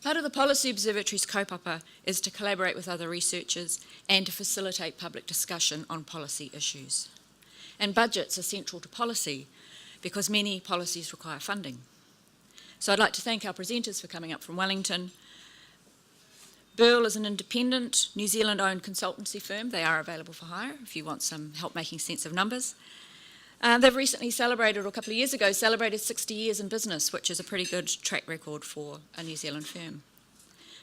Part of the Policy Observatory's kaupapa is to collaborate with other researchers and to facilitate public discussion on policy issues. And budgets are central to policy because many policies require funding. So I'd like to thank our presenters for coming up from Wellington. BERL is an independent, New Zealand-owned consultancy firm. They are available for hire if you want some help making sense of numbers. They've recently celebrated, or a couple of years ago, celebrated 60 years in business, which is a pretty good track record for a New Zealand firm.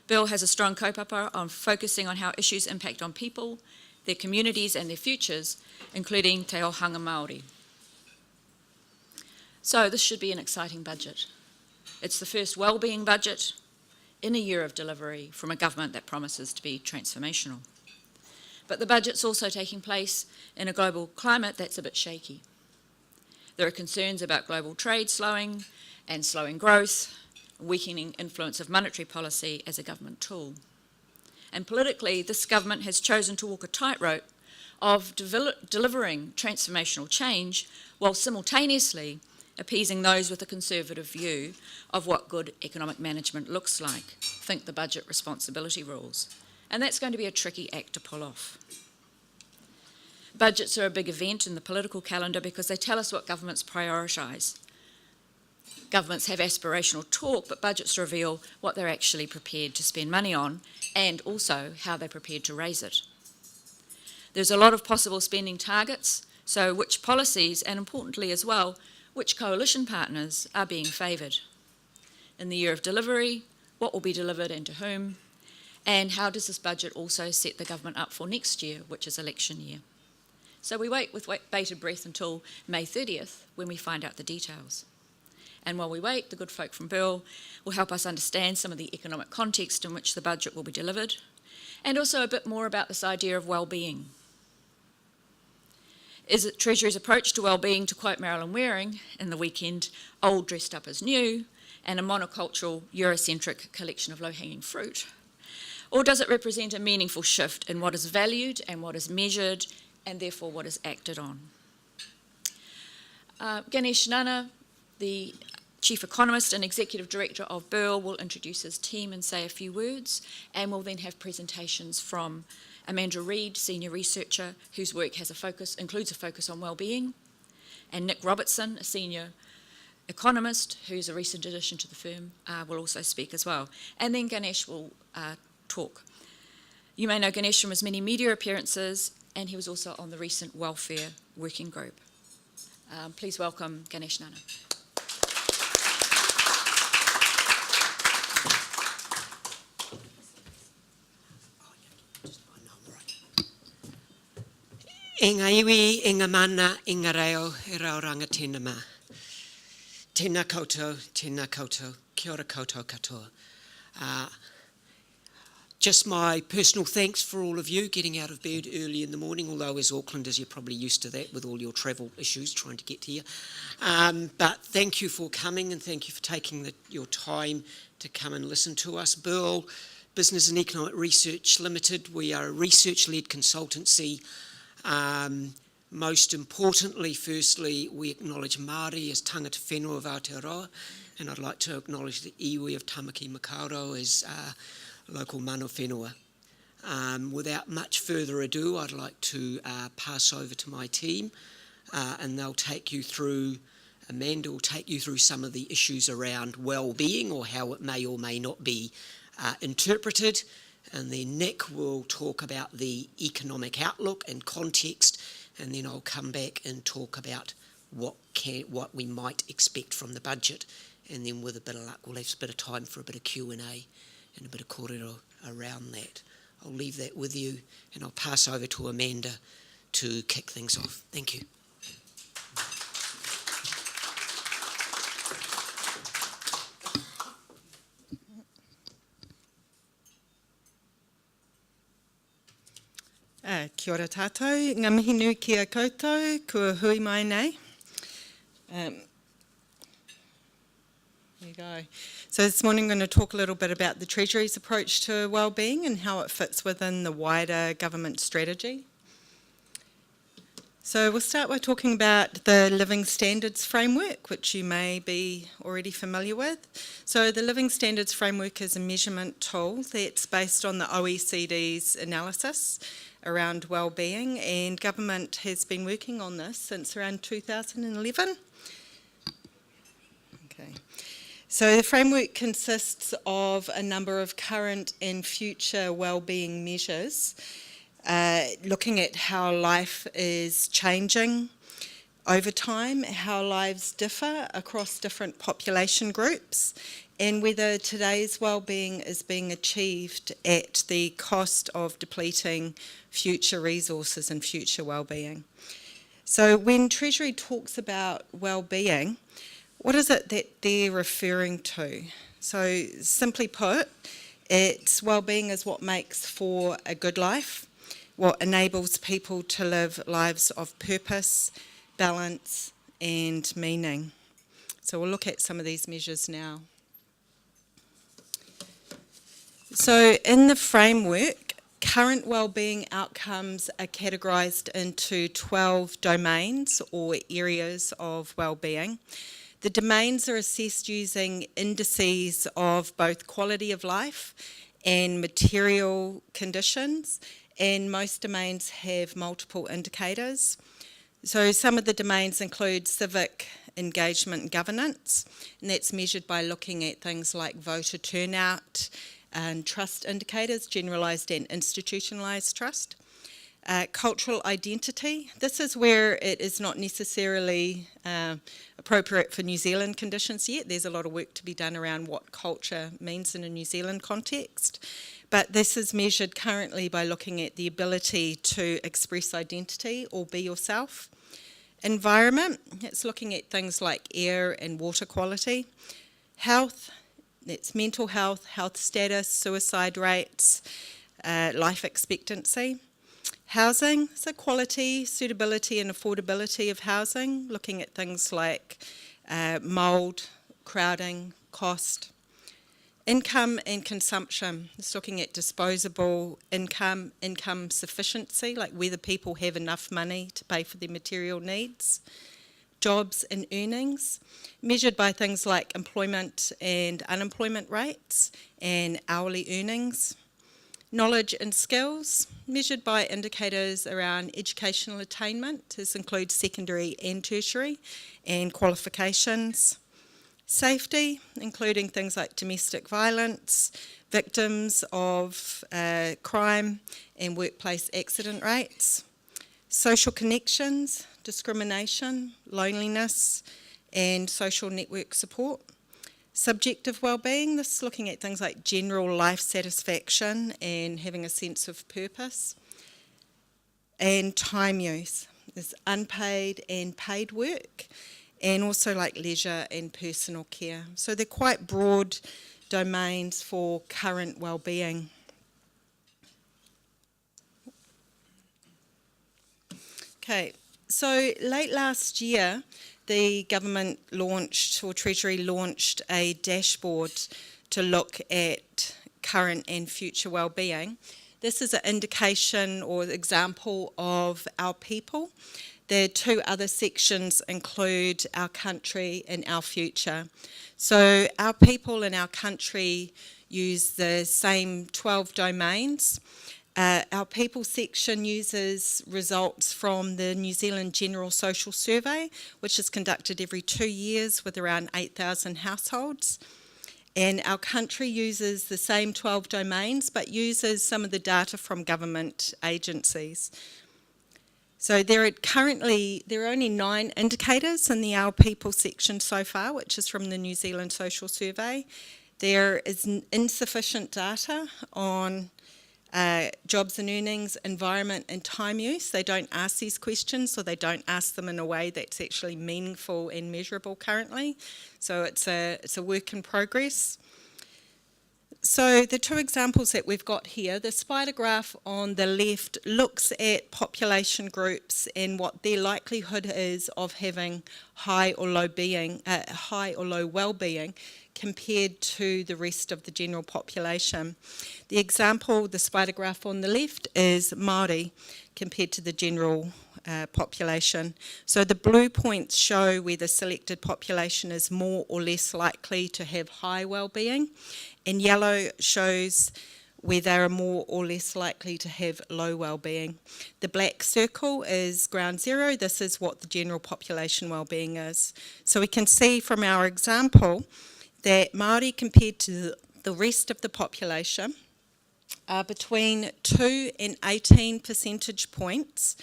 BERL has a strong kaupapa on focusing on how issues impact on people, their communities and their futures, including te ohanga Māori. So this should be an exciting budget. It's the first wellbeing budget in a year of delivery from a government that promises to be transformational. But the budget's also taking place in a global climate that's a bit shaky. There are concerns about global trade slowing and slowing growth, weakening influence of monetary policy as a government tool. And politically, this government has chosen to walk a tightrope of delivering transformational change while simultaneously appeasing those with a conservative view of what good economic management looks like. Think the budget responsibility rules. And that's going to be a tricky act to pull off. Budgets are a big event in the political calendar because they tell us what governments prioritise. Governments have aspirational talk, but budgets reveal what they're actually prepared to spend money on and also how they're prepared to raise it. There's a lot of possible spending targets, so which policies, and importantly as well, which coalition partners are being favoured. In the year of delivery, what will be delivered and to whom, and how does this budget also set the government up for next year, which is election year. So we wait with bated breath until May 30th when we find out the details. And while we wait, the good folk from BERL will help us understand some of the economic context in which the budget will be delivered, and also a bit more about this idea of well-being. Is it Treasury's approach to well-being, to quote Marilyn Waring in The Weekend, old dressed up as new, and a monocultural, Eurocentric collection of low-hanging fruit? Or does it represent a meaningful shift in what is valued and what is measured, and therefore what is acted on? Ganesh Nana, the Chief Economist and Executive Director of BERL, will introduce his team and say a few words, and we'll then have presentations from Amanda Reid, Senior Researcher, whose work includes a focus on wellbeing, and Nick Robertson, a Senior Economist, who's a recent addition to the firm, will also speak as well. And then Ganesh will talk. You may know Ganesh from his many media appearances, and he was also on the recent Welfare Working Group. Please welcome Ganesh Nana. E ngā iwi, e ngā mana, e ngā reo, e raoranga tēnā mā. Tēnā koutou, kia ora koutou katoa. Just my personal thanks for all of you getting out of bed early in the morning, although as Aucklanders you're probably used to that with all your travel issues trying to get here. But thank you for coming and thank you for taking your time to come and listen to us. BERL, Business and Economic Research Limited, we are a research-led consultancy. Most importantly, firstly, we acknowledge Māori as tangata whenua of Aotearoa, and I'd like to acknowledge the iwi of Tamaki Makaurau as local mana whenua. Without much further ado, I'd like to pass over to my team, and they'll take you through, Amanda will take you through some of the issues around well-being or how it may or may not be interpreted. And then Nick will talk about the economic outlook and context, and then I'll come back and talk about what we might expect from the budget, and then with a bit of luck we'll have a bit of time for a bit of Q&A and a bit of kōrero around that. I'll leave that with you and I'll pass over to Amanda to kick things off. Thank you. Kia ora tātou, ngā mihi nui ki a koutou, kua hui mai nei. There you go. So this morning I'm going to talk a little bit about the Treasury's approach to wellbeing and how it fits within the wider government strategy. So we'll start by talking about the Living Standards Framework, which you may be already familiar with. So the Living Standards Framework is a measurement tool that's based on the OECD's analysis around wellbeing, and government has been working on this since around 2011. Okay. So the framework consists of a number of current and future wellbeing measures, looking at how life is changing over time, how lives differ across different population groups, and whether today's wellbeing is being achieved at the cost of depleting future resources and future wellbeing. So when Treasury talks about wellbeing, what is it that they're referring to? So simply put, it's wellbeing is what makes for a good life, what enables people to live lives of purpose, balance, and meaning. So we'll look at some of these measures now. So in the framework, current wellbeing outcomes are categorised into 12 domains or areas of wellbeing. The domains are assessed using indices of both quality of life and material conditions, and most domains have multiple indicators. So some of the domains include civic engagement and governance, and that's measured by looking at things like voter turnout and trust indicators, generalised and institutionalised trust. Cultural identity, this is where it is not necessarily appropriate for New Zealand conditions yet. There's a lot of work to be done around what culture means in a New Zealand context. But this is measured currently by looking at the ability to express identity or be yourself. Environment, it's looking at things like air and water quality. Health, that's mental health, health status, suicide rates, life expectancy. Housing, so quality, suitability and affordability of housing, looking at things like mould, crowding, cost. Income and consumption, it's looking at disposable income, income sufficiency, like whether people have enough money to pay for their material needs. Jobs and earnings, measured by things like employment and unemployment rates and hourly earnings. Knowledge and skills, measured by indicators around educational attainment. This includes secondary and tertiary, and qualifications. Safety, including things like domestic violence, victims of crime and workplace accident rates. Social connections, discrimination, loneliness, and social network support. Subjective wellbeing, this is looking at things like general life satisfaction and having a sense of purpose. And time use, there's unpaid and paid work, and also like leisure and personal care. So they're quite broad domains for current wellbeing. Okay, so late last year, the government launched, or Treasury launched, a dashboard to look at current and future wellbeing. This is an indication or example of our people. The two other sections include our country and our future. So our people and our country use the same 12 domains. Our people section uses results from the New Zealand General Social Survey, which is conducted every 2 years with around 8,000 households. And our country uses the same 12 domains, but uses some of the data from government agencies. So there are only 9 indicators in the Our People section so far, which is from the New Zealand Social Survey. There is insufficient data on jobs and earnings, environment and time use. They don't ask these questions, or they don't ask them in a way that's actually meaningful and measurable currently. So it's a work in progress. So the two examples that we've got here, the spider graph on the left looks at population groups and what their likelihood is of having high or low well-being compared to the rest of the general population. The example, the spider graph on the left, is Māori compared to the general population. So the blue points show where the selected population is more or less likely to have high well-being, and yellow shows where they are more or less likely to have low well-being. The black circle is ground zero. This is what the general population well-being is. So we can see from our example that Māori, compared to the rest of the population, are between 2 and 18 percentage points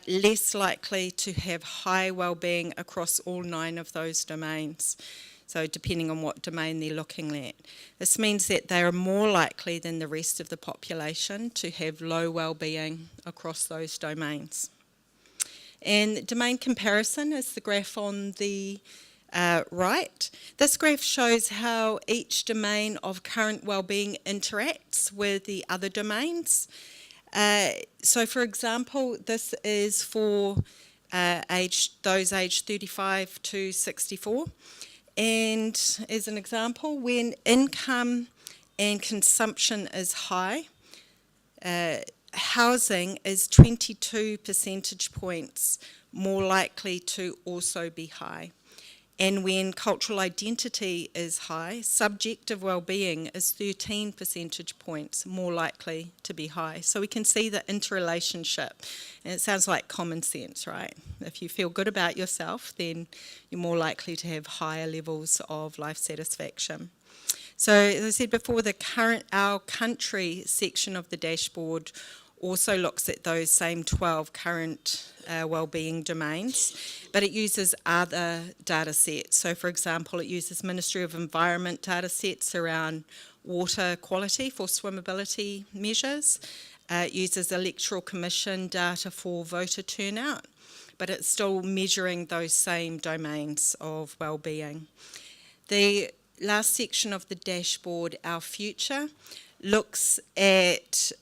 less likely to have high well-being across all 9 of those domains. So depending on what domain they're looking at. This means that they are more likely than the rest of the population to have low well-being across those domains. And domain comparison is the graph on the right. This graph shows how each domain of current wellbeing interacts with the other domains. So for example, this is for those aged 35 to 64. And as an example, when income and consumption is high, housing is 22 percentage points more likely to also be high. And when cultural identity is high, subjective well-being is 13 percentage points more likely to be high. So we can see the interrelationship, and it sounds like common sense, right? If you feel good about yourself, then you're more likely to have higher levels of life satisfaction. So as I said before, our country section of the dashboard also looks at those same 12 current wellbeing domains, but it uses other data sets. So for example, it uses Ministry of Environment data sets around water quality for swimmability measures. It uses Electoral Commission data for voter turnout, but it's still measuring those same domains of wellbeing. The last section of the dashboard, Our Future, looks at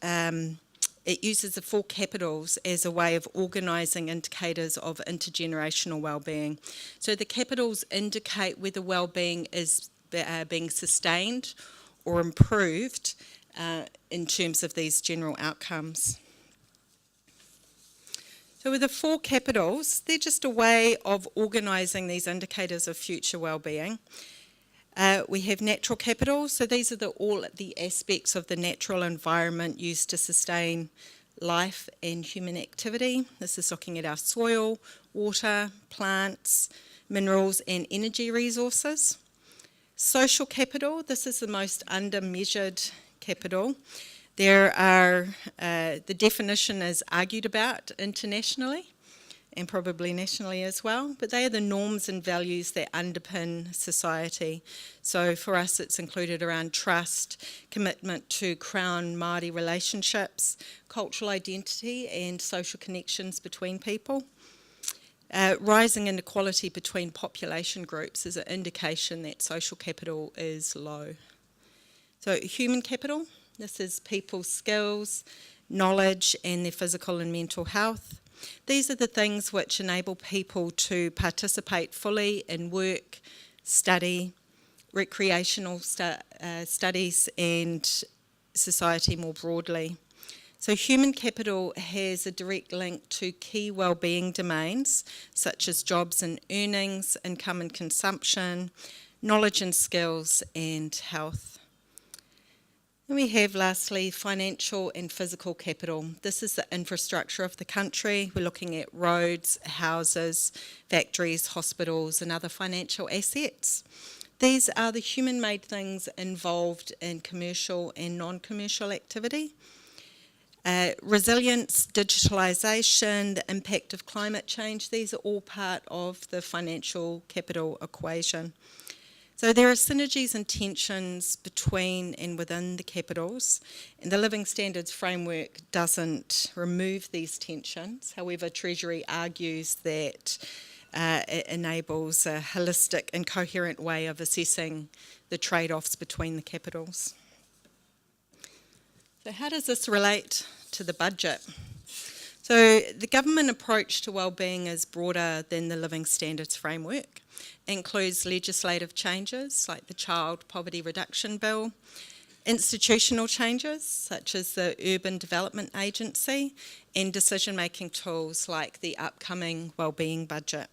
it uses the 4 capitals as a way of organising indicators of intergenerational wellbeing. So the capitals indicate whether wellbeing is being sustained or improved in terms of these general outcomes. So with the 4 capitals, they're just a way of organising these indicators of future wellbeing. We have natural capital, so these are all the aspects of the natural environment used to sustain life and human activity. This is looking at our soil, water, plants, minerals and energy resources. Social capital, this is the most under-measured capital. The definition is argued about internationally, and probably nationally as well, but they are the norms and values that underpin society. So for us, it's included around trust, commitment to Crown Māori relationships, cultural identity and social connections between people. Rising inequality between population groups is an indication that social capital is low. So human capital, this is people's skills, knowledge and their physical and mental health. These are the things which enable people to participate fully in work, study, recreational studies and society more broadly. So human capital has a direct link to key wellbeing domains such as jobs and earnings, income and consumption, knowledge and skills and health. And we have lastly financial and physical capital. This is the infrastructure of the country. We're looking at roads, houses, factories, hospitals and other financial assets. These are the human-made things involved in commercial and non-commercial activity. Resilience, digitalisation, the impact of climate change, these are all part of the financial capital equation. So there are synergies and tensions between and within the capitals, and the Living Standards Framework doesn't remove these tensions. However, Treasury argues that it enables a holistic and coherent way of assessing the trade-offs between the capitals. So how does this relate to the budget? So the government approach to wellbeing is broader than the Living Standards Framework. It includes legislative changes like the Child Poverty Reduction Bill, institutional changes such as the Urban Development Agency and decision-making tools like the upcoming Wellbeing Budget.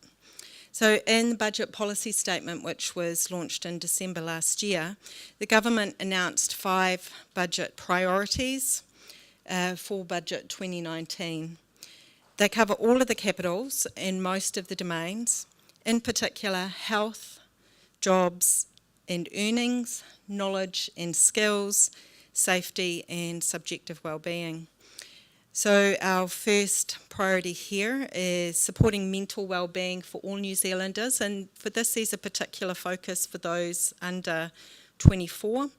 So in the budget policy statement, which was launched in December last year, the government announced 5 budget priorities for Budget 2019. They cover all of the capitals and most of the domains, in particular health, jobs and earnings, knowledge and skills, safety and subjective wellbeing. So our first priority here is supporting mental wellbeing for all New Zealanders, and for this there's a particular focus for those under 24.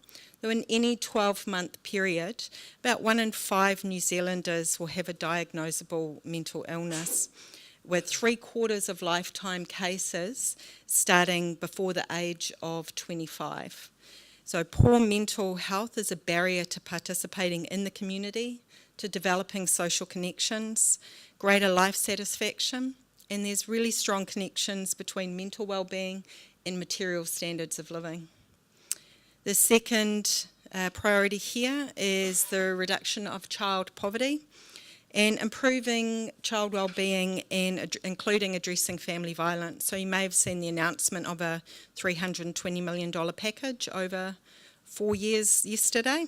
So in any 12-month period, about 1 in 5 New Zealanders will have a diagnosable mental illness, with 3/4 of lifetime cases starting before the age of 25. So poor mental health is a barrier to participating in the community, to developing social connections, greater life satisfaction, and there's really strong connections between mental wellbeing and material standards of living. The second priority here is the reduction of child poverty and improving child wellbeing and including addressing family violence. So you may have seen the announcement of a $320 million package over 4 years yesterday.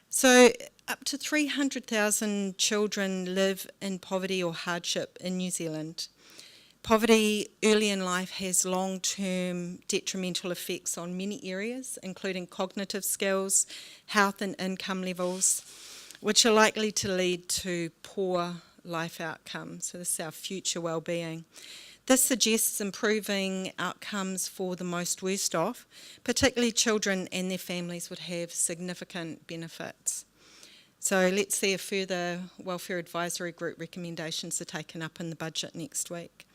So up to 300,000 children live in poverty or hardship in New Zealand. Poverty early in life has long-term detrimental effects on many areas, including cognitive skills, health and income levels, which are likely to lead to poor life outcomes. So this is our future wellbeing. This suggests improving outcomes for the most worst off, particularly children and their families would have significant benefits. So let's see if further Welfare Advisory Group recommendations are taken up in the budget next week.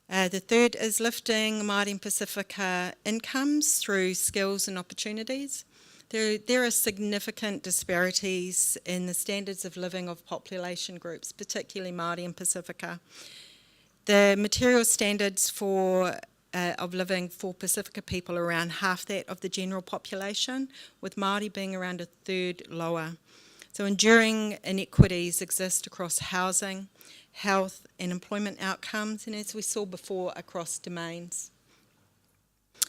The third is lifting Māori and Pasifika incomes through skills and opportunities. There are significant disparities in the standards of living of population groups, particularly Māori and Pasifika. The material standards of living for Pasifika people are around half that of the general population, with Māori being around 1/3 lower. So enduring inequities exist across housing, health and employment outcomes, and as we saw before, across domains.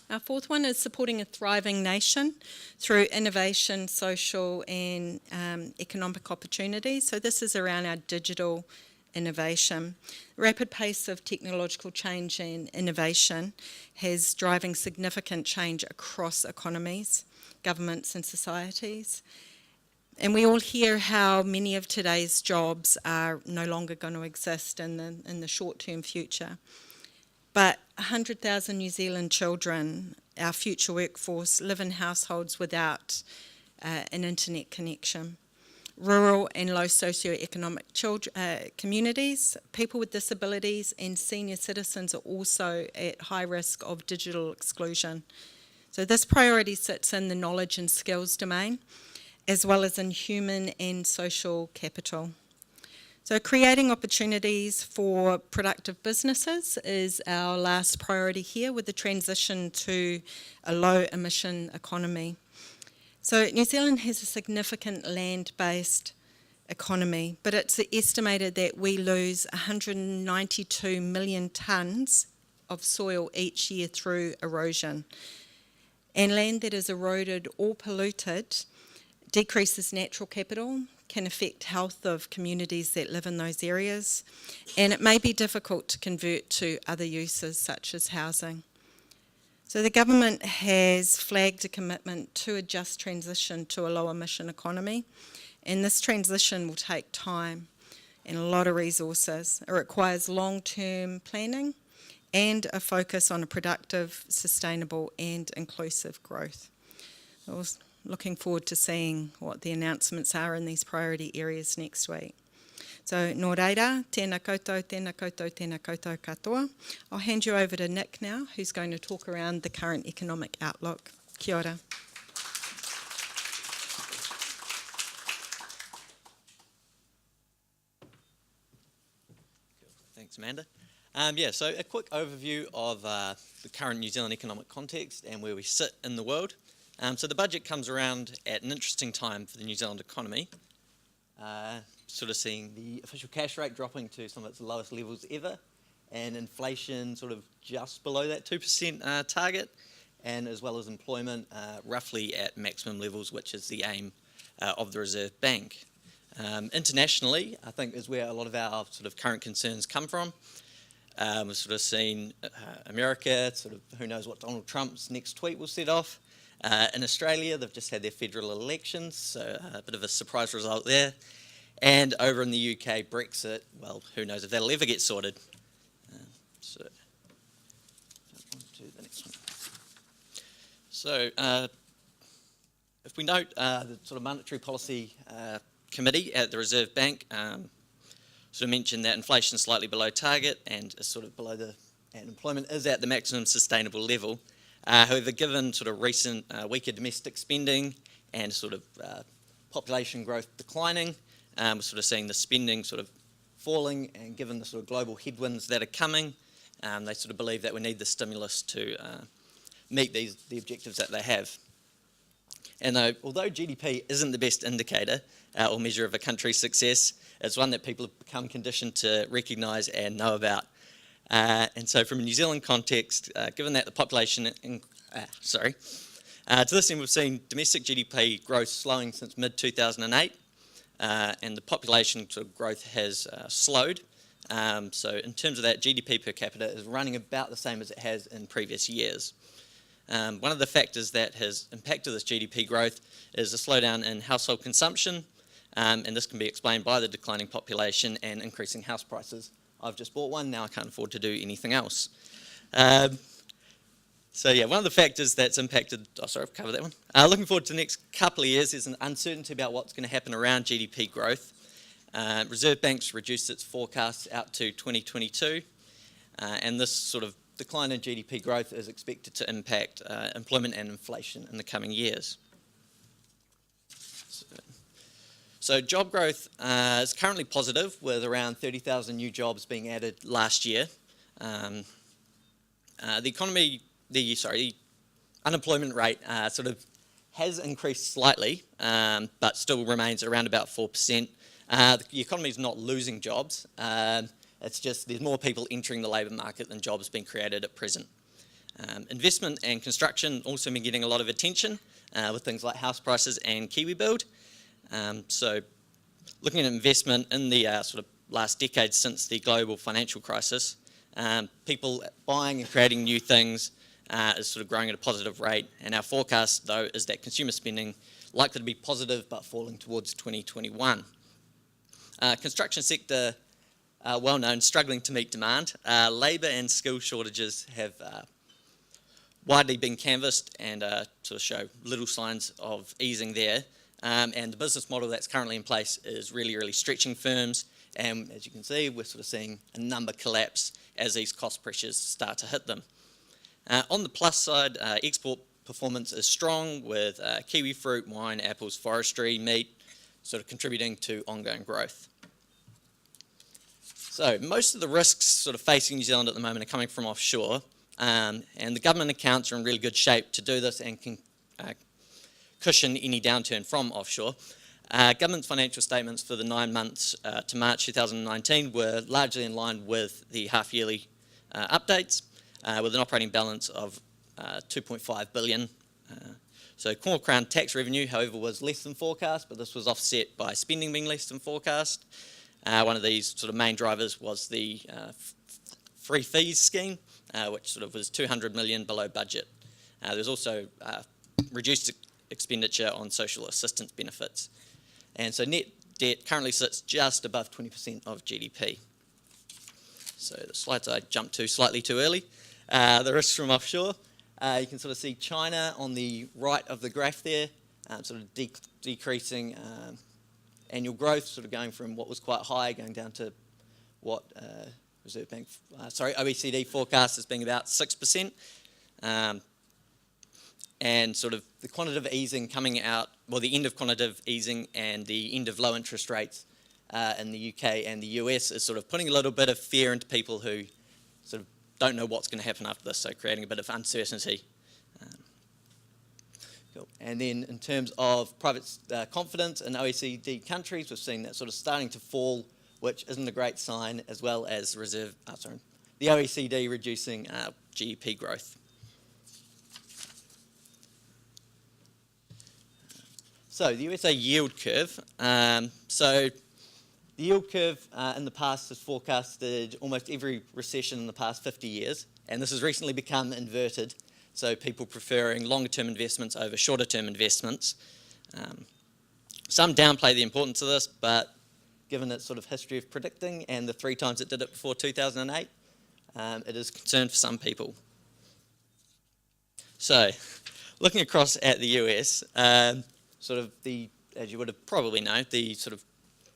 Our fourth one is supporting a thriving nation through innovation, social and economic opportunities. So this is around our digital innovation. The rapid pace of technological change and innovation has driving significant change across economies, governments and societies. And we all hear how many of today's jobs are no longer going to exist in the short-term future. But 100,000 New Zealand children, our future workforce, live in households without an internet connection. Rural and low socioeconomic communities, people with disabilities and senior citizens are also at high risk of digital exclusion. So this priority sits in the knowledge and skills domain, as well as in human and social capital. So creating opportunities for productive businesses is our last priority here, with the transition to a low emission economy. So New Zealand has a significant land-based economy, but it's estimated that we lose 192 million tonnes of soil each year through erosion. And land that is eroded or polluted decreases natural capital, can affect health of communities that live in those areas, and it may be difficult to convert to other uses such as housing. So the government has flagged a commitment to a just transition to a low emission economy, and this transition will take time and a lot of resources. It requires long-term planning and a focus on a productive, sustainable and inclusive growth. I was looking forward to seeing what the announcements are in these priority areas next week. So, nō reira, tēnā koutou, tēnā koutou, tēnā koutou katoa. I'll hand you over to Nick now, who's going to talk around the current economic outlook. Kia ora. Thanks, Amanda. So a quick overview of the current New Zealand economic context and where we sit in the world. So the budget comes around at an interesting time for the New Zealand economy. Sort of seeing the official cash rate dropping to some of its lowest levels ever, and inflation sort of just below that 2% target, and as well as employment roughly at maximum levels, which is the aim of the Reserve Bank. Internationally, I think is where a lot of our sort of current concerns come from. We've sort of seen America, sort of who knows what Donald Trump's next tweet will set off. In Australia, they've just had their federal elections, so a bit of a surprise result there. And over in the UK, Brexit, well, who knows if that'll ever get sorted. So, on to the next one. So, if we note the sort of monetary policy committee at the Reserve Bank sort of mentioned that inflation is slightly below target and is sort of below and employment is at the maximum sustainable level. However, given sort of recent weaker domestic spending and sort of population growth declining, we're sort of seeing the spending sort of falling, and given the sort of global headwinds that are coming, they sort of believe that we need the stimulus to meet the objectives that they have. And although GDP isn't the best indicator or measure of a country's success, it's one that people have become conditioned to recognise and know about. And so from a New Zealand context, given that the population, to this end we've seen domestic GDP growth slowing since mid-2008, and the population sort of growth has slowed. So in terms of that, GDP per capita is running about the same as it has in previous years. One of the factors that has impacted this GDP growth is a slowdown in household consumption, and this can be explained by the declining population and increasing house prices. I've just bought one, now I can't afford to do anything else. So yeah, one of the factors that's impacted, I've covered that one. Looking forward to the next couple of years, there's an uncertainty about what's going to happen around GDP growth. Reserve Bank's reduced its forecasts out to 2022, and this sort of decline in GDP growth is expected to impact employment and inflation in the coming years. So job growth is currently positive, with around 30,000 new jobs being added last year. The unemployment rate sort of has increased slightly, but still remains around about 4%. The economy is not losing jobs. It's just there's more people entering the labour market than jobs being created at present. Investment and construction also been getting a lot of attention with things like house prices and Kiwi Build. So looking at investment in the sort of last decade since the global financial crisis, people buying and creating new things is sort of growing at a positive rate, and our forecast though is that consumer spending likely to be positive but falling towards 2021. Construction sector, well known, struggling to meet demand. Labour and skill shortages have widely been canvassed and sort of show little signs of easing there. And the business model that's currently in place is really, really stretching firms, and as you can see, we're sort of seeing a number collapse as these cost pressures start to hit them. On the plus side, export performance is strong, with kiwi fruit, wine, apples, forestry, meat sort of contributing to ongoing growth. So most of the risks sort of facing New Zealand at the moment are coming from offshore, and the government accounts are in really good shape to do this and can cushion any downturn from offshore. Government's financial statements for the 9 months to March 2019 were largely in line with the half-yearly updates, with an operating balance of 2.5 billion. So core crown tax revenue, however, was less than forecast, but this was offset by spending being less than forecast. One of these sort of main drivers was the free fees scheme, which sort of was 200 million below budget. There's also reduced expenditure on social assistance benefits. And so net debt currently sits just above 20% of GDP. So the slides I jumped to slightly too early. The risks from offshore. You can sort of see China on the right of the graph there, sort of decreasing annual growth, sort of going from what was quite high, going down to what Reserve Bank, OECD forecast as being about 6%. And sort of the quantitative easing coming out, well, the end of quantitative easing and the end of low interest rates in the UK and the US is sort of putting a little bit of fear into people who sort of don't know what's going to happen after this, so creating a bit of uncertainty. Cool. And then in terms of private confidence in OECD countries, we've seen that sort of starting to fall, which isn't a great sign, as well as the OECD reducing GDP growth. So the USA yield curve. So the yield curve in the past has forecasted almost every recession in the past 50 years, and this has recently become inverted, so people preferring longer-term investments over shorter-term investments. Some downplay the importance of this, but given its sort of history of predicting and the 3 times it did it before 2008, it is a concern for some people. So, looking across at the US, sort of as you would have probably known, the sort of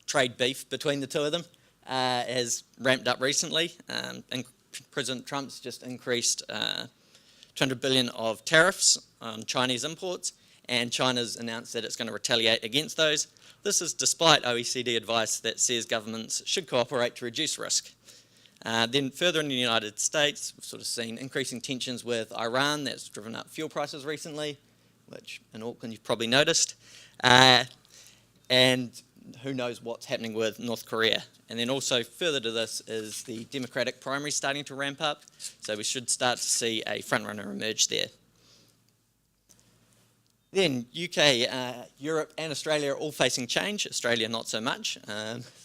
trade beef between the two of them has ramped up recently. And President Trump's just increased $200 billion of tariffs on Chinese imports, and China's announced that it's going to retaliate against those. This is despite OECD advice that says governments should cooperate to reduce risk. Then further in the United States, we've sort of seen increasing tensions with Iran. That's driven up fuel prices recently, which in Auckland you've probably noticed. And who knows what's happening with North Korea. And then also further to this is the Democratic primary starting to ramp up, so we should start to see a frontrunner emerge there. Then UK, Europe and Australia are all facing change. Australia not so much.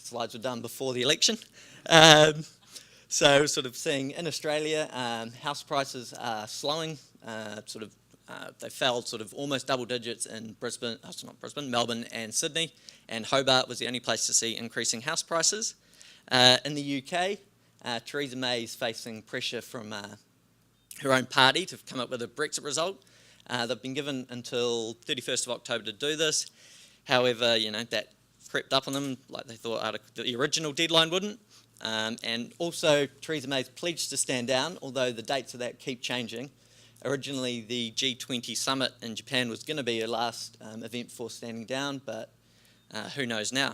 Slides were done before the election. So sort of seeing in Australia, house prices are slowing. They fell sort of almost double digits in Melbourne and Sydney, and Hobart was the only place to see increasing house prices. In the UK, Theresa May is facing pressure from her own party to come up with a Brexit result. They've been given until 31st of October to do this. However, that crept up on them like they thought the original deadline wouldn't. And also, Theresa May's pledged to stand down, although the dates of that keep changing. Originally, the G20 summit in Japan was going to be her last event before standing down, but who knows now.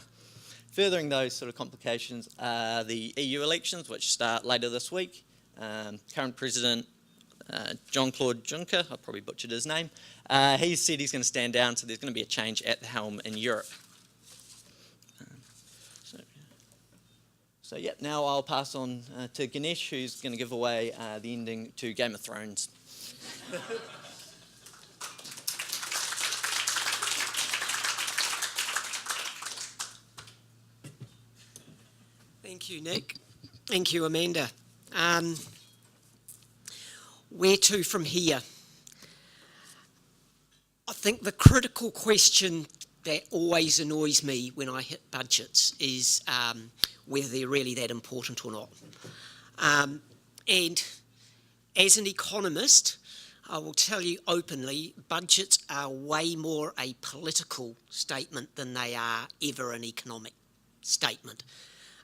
Furthering those sort of complications are the EU elections, which start later this week. Current President Jean-Claude Juncker, I probably butchered his name, he said he's going to stand down, so there's going to be a change at the helm in Europe. So yeah, now I'll pass on to Ganesh, who's going to give away the ending to Game of Thrones. Thank you, Nick. Thank you, Amanda. Where to from here? I think the critical question that always annoys me when I hit budgets is whether they're really that important or not. And as an economist, I will tell you openly, budgets are way more a political statement than they are ever an economic statement.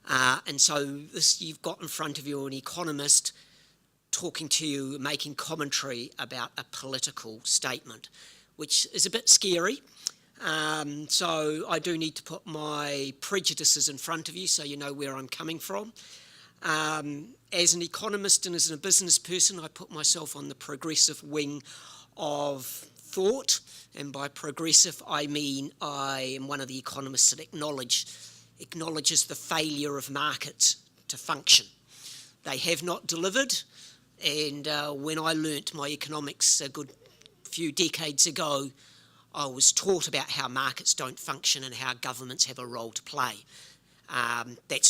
And so this you've got in front of you an economist talking to you, making commentary about a political statement, which is a bit scary. So I do need to put my prejudices in front of you so you know where I'm coming from. As an economist and as a business person, I put myself on the progressive wing of thought, and by progressive I mean I am one of the economists that acknowledges the failure of markets to function. They have not delivered, and when I learnt my economics a good few decades ago, I was taught about how markets don't function and how governments have a role to play. That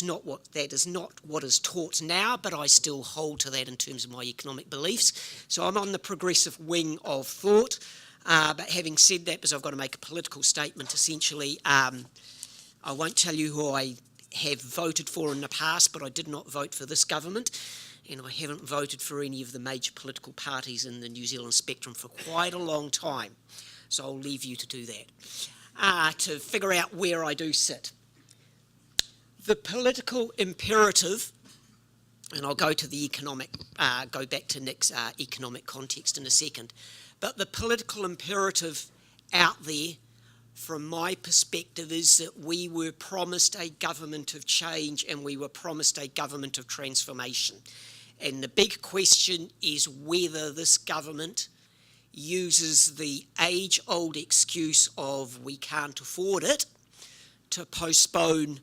is not what is taught now, but I still hold to that in terms of my economic beliefs. So I'm on the progressive wing of thought. But having said that, because I've got to make a political statement, essentially, I won't tell you who I have voted for in the past, but I did not vote for this government, and I haven't voted for any of the major political parties in the New Zealand spectrum for quite a long time. So I'll leave you to do that, to figure out where I do sit. The political imperative, and I'll go to the go back to Nick's economic context in a second, but the political imperative out there, from my perspective, is that we were promised a government of change and we were promised a government of transformation. And the big question is whether this government uses the age-old excuse of we can't afford it to postpone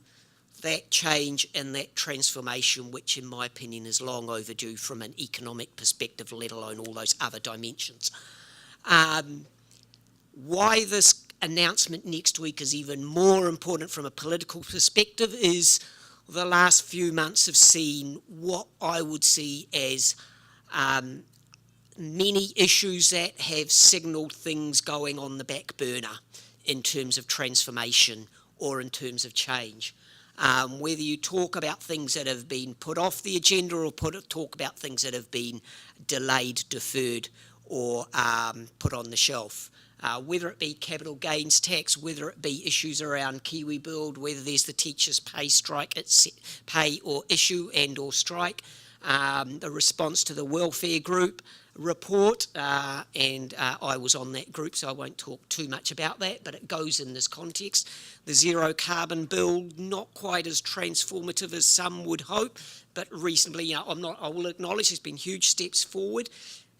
that change and that transformation, which in my opinion is long overdue from an economic perspective, let alone all those other dimensions. Why this announcement next week is even more important from a political perspective is the last few months have seen what I would see as many issues that have signalled things going on the back burner in terms of transformation or in terms of change. Whether you talk about things that have been put off the agenda or talk about things that have been delayed, deferred, or put on the shelf. Whether it be capital gains tax, whether it be issues around Kiwi Build, whether there's the teachers' pay strike, pay or issue and or strike, the response to the welfare group report, and I was on that group, so I won't talk too much about that, but it goes in this context. The zero carbon bill, not quite as transformative as some would hope, but reasonably, I will acknowledge there's been huge steps forward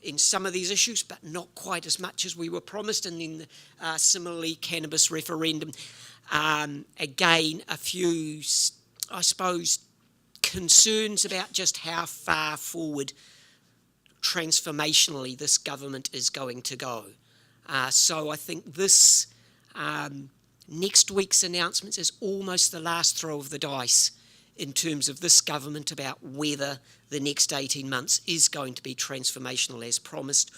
in some of these issues, but not quite as much as we were promised. And then similarly, cannabis referendum. Again, a few, I suppose, concerns about just how far forward transformationally this government is going to go. So I think this next week's announcements is almost the last throw of the dice in terms of this government about whether the next 18 months is going to be transformational as promised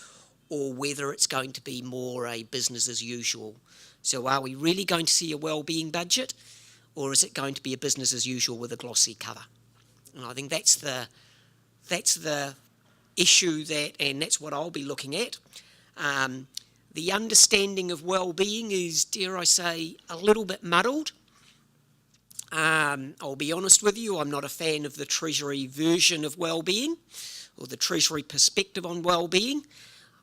or whether it's going to be more a business as usual. So are we really going to see a wellbeing budget, or is it going to be a business as usual with a glossy cover? And I think that's the issue and that's what I'll be looking at. The understanding of wellbeing is, dare I say, a little bit muddled. I'll be honest with you, I'm not a fan of the Treasury version of wellbeing or the Treasury perspective on wellbeing.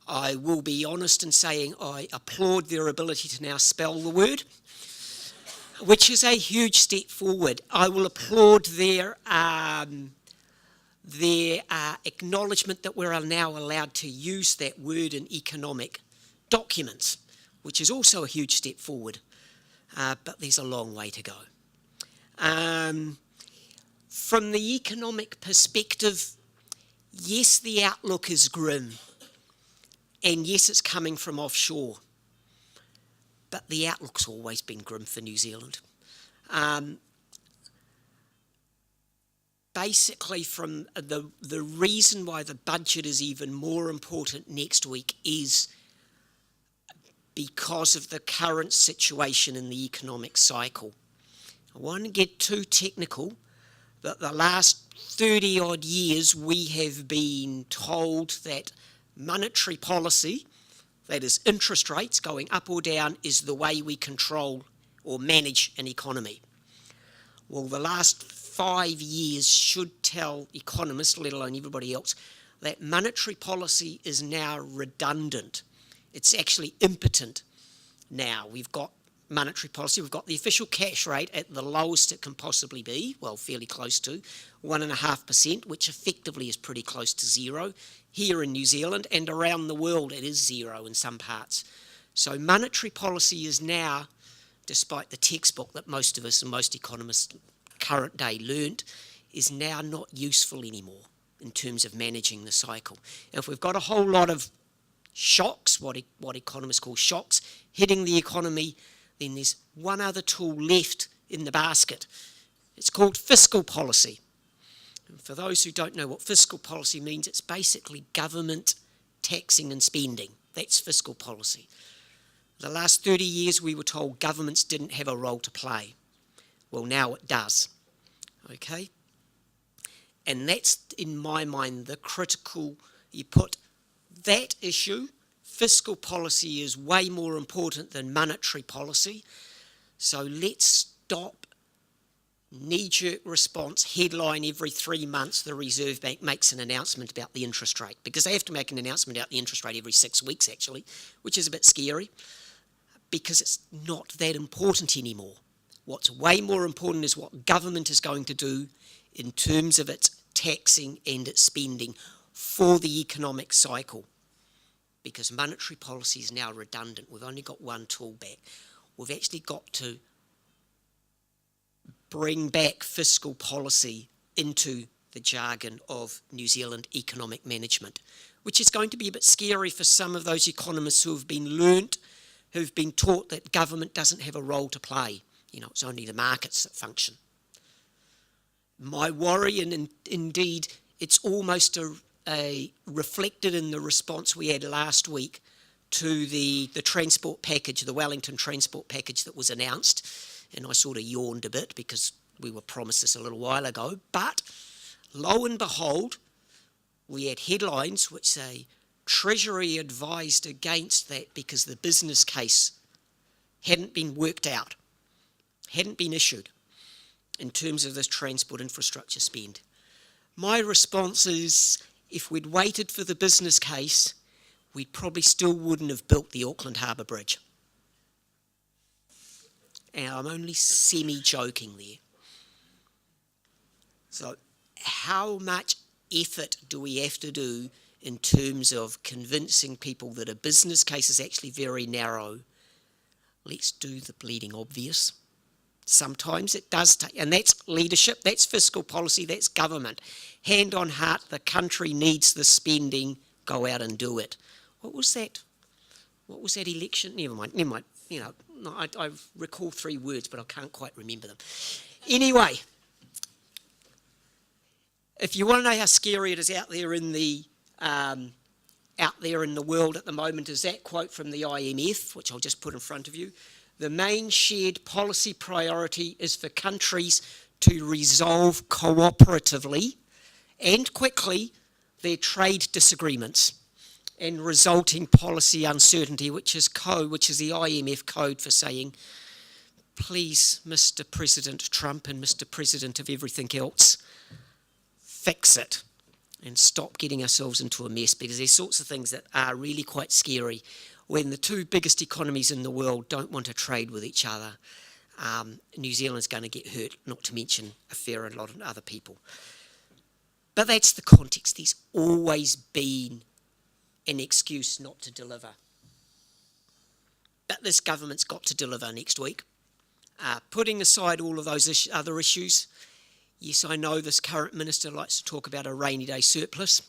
I will be honest in saying I applaud their ability to now spell the word, which is a huge step forward. I will applaud their acknowledgement that we're now allowed to use that word in economic documents, which is also a huge step forward, but there's a long way to go. From the economic perspective, yes, the outlook is grim, and yes, it's coming from offshore, but the outlook's always been grim for New Zealand. Basically, from the reason why the budget is even more important next week is because of the current situation in the economic cycle. I won't get too technical, but the last 30 odd years we have been told that monetary policy, that is interest rates going up or down, is the way we control or manage an economy. Well, the last 5 years should tell economists, let alone everybody else, that monetary policy is now redundant. It's actually impotent now. We've got monetary policy, we've got the official cash rate at the lowest it can possibly be, well, fairly close to 1.5%, which effectively is pretty close to zero here in New Zealand, and around the world it is zero in some parts. So monetary policy is now, despite the textbook that most of us and most economists current day learnt, is now not useful anymore in terms of managing the cycle. And if we've got a whole lot of shocks, what economists call shocks, hitting the economy, then there's one other tool left in the basket. It's called fiscal policy. And for those who don't know what fiscal policy means, it's basically government taxing and spending. That's fiscal policy. The last 30 years we were told governments didn't have a role to play. Well, now it does. Okay? And that's, in my mind, the critical, you put that issue, fiscal policy is way more important than monetary policy. So let's stop knee-jerk response, headline every 3 months the Reserve Bank makes an announcement about the interest rate, because they have to make an announcement about the interest rate every 6 weeks actually, which is a bit scary because it's not that important anymore. What's way more important is what government is going to do in terms of its taxing and its spending for the economic cycle. because monetary policy is now redundant. We've only got one tool back. We've actually got to bring back fiscal policy into the jargon of New Zealand economic management, which is going to be a bit scary for some of those economists who have been taught that government doesn't have a role to play. You know, it's only the markets that function. My worry, and indeed it's almost reflected in the response we had last week to the transport package, the Wellington transport package that was announced, and I sort of yawned a bit because we were promised this a little while ago, but lo and behold, we had headlines which say Treasury advised against that because the business case hadn't been worked out, hadn't been issued in terms of this transport infrastructure spend. My response is, if we'd waited for the business case, we probably still wouldn't have built the Auckland Harbour Bridge. And I'm only semi-joking there. So how much effort do we have to do in terms of convincing people that a business case is actually very narrow? Let's do the bleeding obvious. Sometimes it does take, and that's leadership, that's fiscal policy, that's government. Hand on heart, the country needs the spending, go out and do it. What was that? What was that election? Never mind. You know, I recall 3 words, but I can't quite remember them. Anyway, if you want to know how scary it is out there in the world at the moment, is that quote from the IMF, which I'll just put in front of you. The main shared policy priority is for countries to resolve cooperatively and quickly their trade disagreements and resulting policy uncertainty, which is the IMF code for saying, please, Mr. President Trump and Mr. President of everything else, fix it and stop getting ourselves into a mess, because there's sorts of things that are really quite scary when the 2 biggest economies in the world don't want to trade with each other. New Zealand's going to get hurt, not to mention a fair lot of other people. But that's the context. There's always been an excuse not to deliver. But this government's got to deliver next week. Putting aside all of those other issues, yes, I know this current minister likes to talk about a rainy day surplus.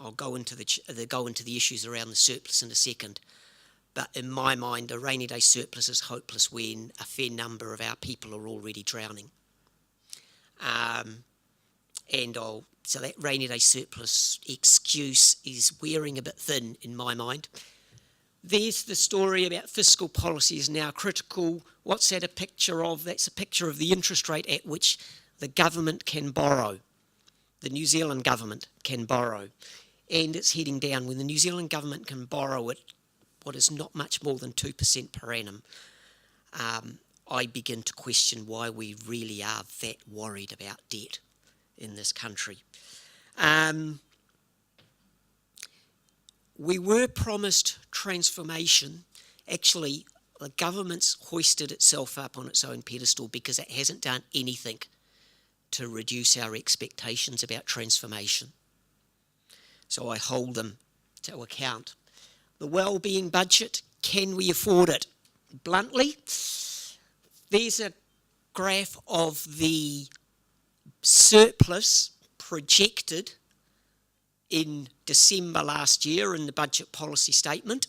I'll go into the issues around the surplus in a second. But in my mind, a rainy day surplus is hopeless when a fair number of our people are already drowning. So that rainy day surplus excuse is wearing a bit thin in my mind. There's the story about fiscal policy is now critical. What's that a picture of? That's a picture of the interest rate at which the government can borrow. The New Zealand government can borrow. And it's heading down. When the New Zealand government can borrow at what is not much more than 2% per annum, I begin to question why we really are that worried about debt in this country. We were promised transformation. Actually, the government's hoisted itself up on its own pedestal because it hasn't done anything to reduce our expectations about transformation. So I hold them to account. The Wellbeing Budget, can we afford it? Bluntly, there's a graph of the surplus projected in December last year in the budget policy statement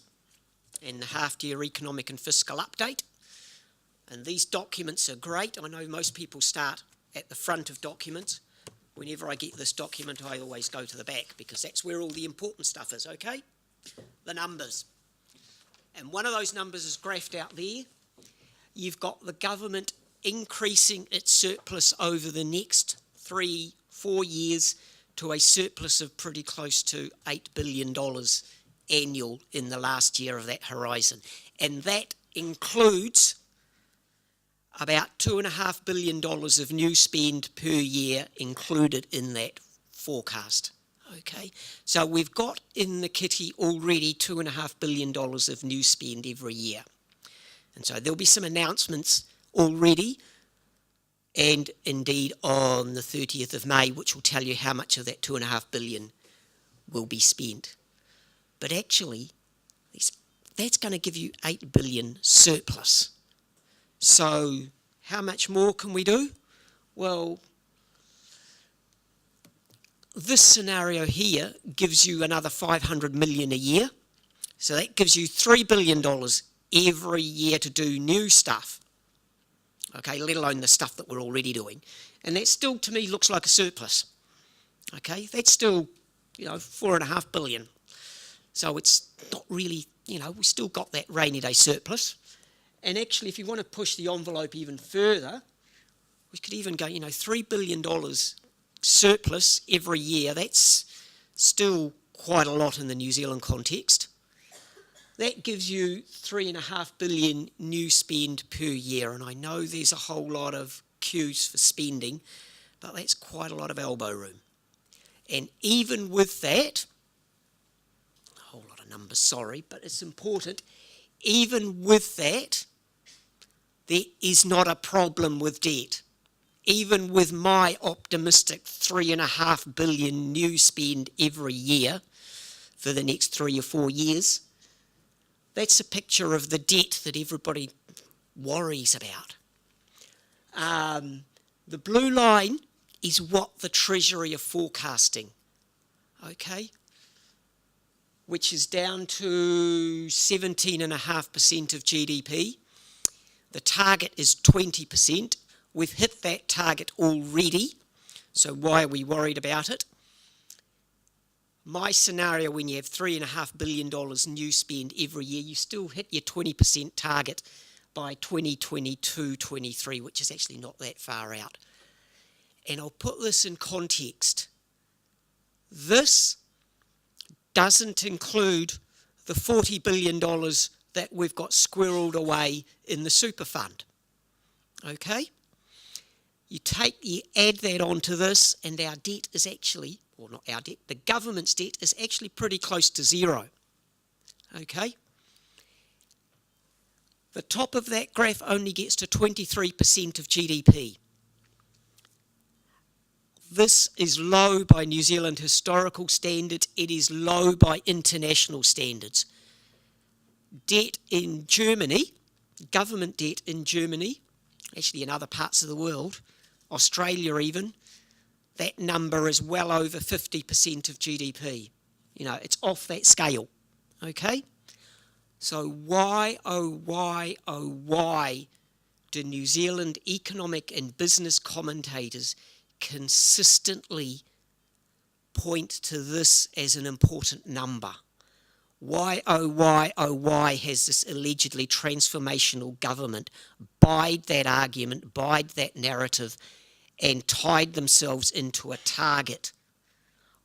and the half-year economic and fiscal update. And these documents are great. I know most people start at the front of documents. Whenever I get this document, I always go to the back because that's where all the important stuff is, okay? The numbers. And one of those numbers is graphed out there. You've got the government increasing its surplus over the next 3-4 years to a surplus of pretty close to $8 billion annual in the last year of that horizon. And that includes about $2.5 billion of new spend per year included in that forecast. Okay, so we've got in the kitty already $2.5 billion of new spend every year. And so there'll be some announcements already, and indeed on the 30th of May, which will tell you how much of that $2.5 billion will be spent. but actually that's going to give you 8 billion surplus. So how much more can we do? Well, this scenario here gives you another 500 million a year. So that gives you $3 billion every year to do new stuff. Okay, let alone the stuff that we're already doing. And that still, to me, looks like a surplus. Okay, that's still, 4.5 billion. So it's not really, we still got that rainy day surplus. And actually, if you want to push the envelope even further, we could even go, $3 billion surplus every year. That's still quite a lot in the New Zealand context. That gives you 3.5 billion new spend per year. And I know there's a whole lot of queues for spending, but that's quite a lot of elbow room. And even with that, a whole lot of numbers, sorry, but it's important, even with that, there is not a problem with debt. Even with my optimistic 3.5 billion new spend every year for the next 3 or 4 years, that's a picture of the debt that everybody worries about. The blue line is what the Treasury are forecasting, okay, which is down to 17.5% of GDP. The target is 20%. We've hit that target already, so why are we worried about it? My scenario, when you have $3.5 billion new spend every year, you still hit your 20% target by 2022-23, which is actually not that far out. And I'll put this in context. This doesn't include the $40 billion that we've got squirreled away in the super fund. Okay? You add that onto this, and our debt is actually, or not our debt, the government's debt is actually pretty close to zero. Okay? The top of that graph only gets to 23% of GDP. This is low by New Zealand historical standards. It is low by international standards. Debt in Germany, government debt in Germany, actually in other parts of the world, Australia even, that number is well over 50% of GDP. It's off that scale, okay? So why, oh why do New Zealand economic and business commentators consistently point to this as an important number? Why has this allegedly transformational government buyed that argument, buyed that narrative, and tied themselves into a target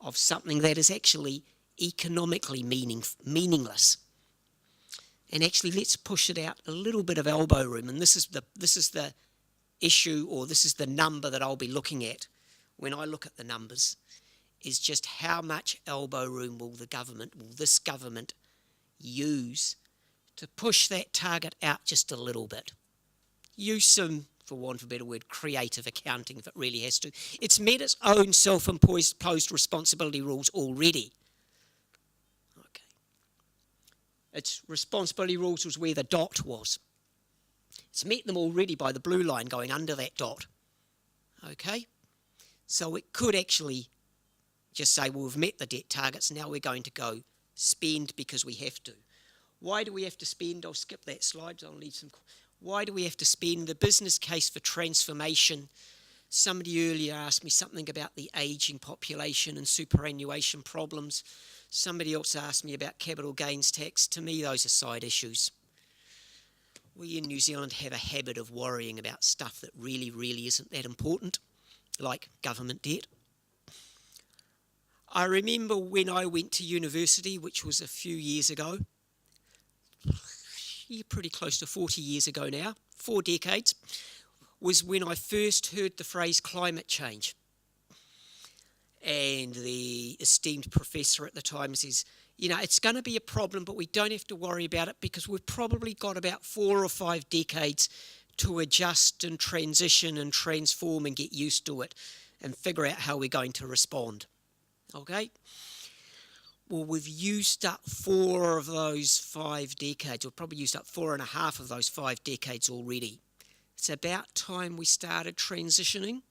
of something that is actually economically meaningless? And actually, let's push it out a little bit of elbow room, and this is the issue, or this is the number that I'll be looking at when I look at the numbers, is just how much elbow room will this government use to push that target out just a little bit. Use some, for want of a better word, creative accounting if it really has to. It's met its own self-imposed responsibility rules already. Okay. Its responsibility rules was where the dot was. It's met them already by the blue line going under that dot. Okay? So it could actually just say, well, we've met the debt targets, now we're going to go spend because we have to. Why do we have to spend? I'll skip that slide, I'll leave some. Why do we have to spend? The business case for transformation. Somebody earlier asked me something about the ageing population and superannuation problems. Somebody else asked me about capital gains tax. To me, those are side issues. We in New Zealand have a habit of worrying about stuff that really, really isn't that important, like government debt. I remember when I went to university, which was a few years ago, pretty close to 40 years ago now, 4 decades, was when I first heard the phrase climate change. And the esteemed professor at the time says, it's going to be a problem, but we don't have to worry about it because we've probably got about 4 or 5 decades to adjust and transition and transform and get used to it and figure out how we're going to respond. Okay? Well, we've used up 4 of those 5 decades. We've probably used up 4.5 of those 5 decades already. It's about time we started transitioning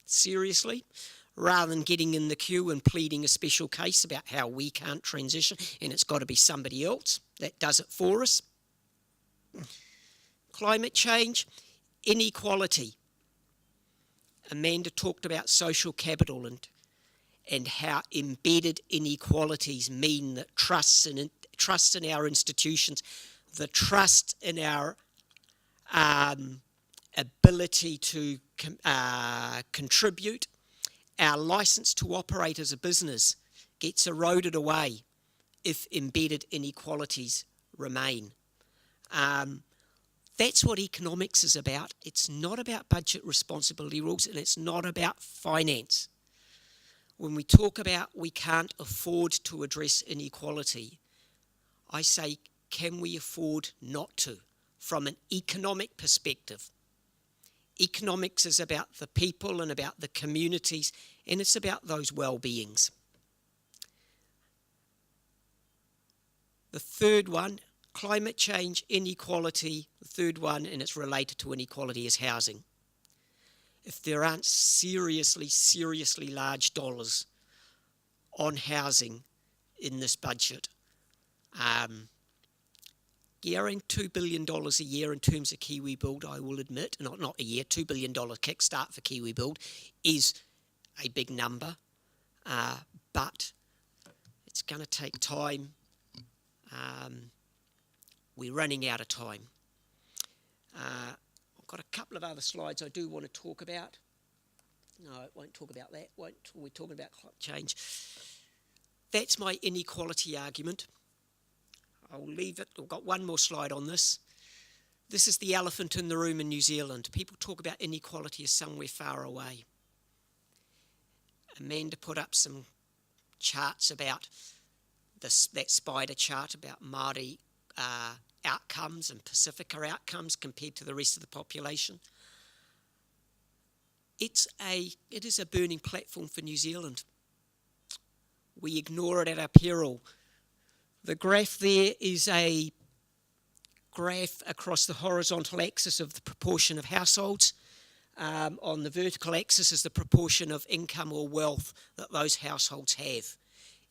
seriously, rather than getting in the queue and pleading a special case about how we can't transition and it's got to be somebody else that does it for us. Climate change, inequality. Amanda talked about social capital and how embedded inequalities mean that trust in our institutions, the trust in our ability to contribute, our license to operate as a business gets eroded away if embedded inequalities remain. That's what economics is about. It's not about budget responsibility rules, and it's not about finance. When we talk about we can't afford to address inequality, I say, can we afford not to? From an economic perspective. Economics is about the people and about the communities, and it's about those well-beings. The third one, climate change, inequality. The third one, and it's related to inequality, is housing. If there aren't seriously large dollars on housing in this budget, around $2 billion a year in terms of Kiwi Build, I will admit, not a year, $2 billion kickstart for Kiwi Build is a big number, but it's going to take time. We're running out of time. I've got a couple of other slides I do want to talk about. No, I won't talk about that. We're talking about climate change. That's my inequality argument. I'll leave it. I've got one more slide on this. This is the elephant in the room in New Zealand. People talk about inequality as somewhere far away. Amanda put up some charts about that spider chart about Māori outcomes and Pacifica outcomes compared to the rest of the population. It is a burning platform for New Zealand. We ignore it at our peril. The graph there is a graph across the horizontal axis of the proportion of households. On the vertical axis is the proportion of income or wealth that those households have.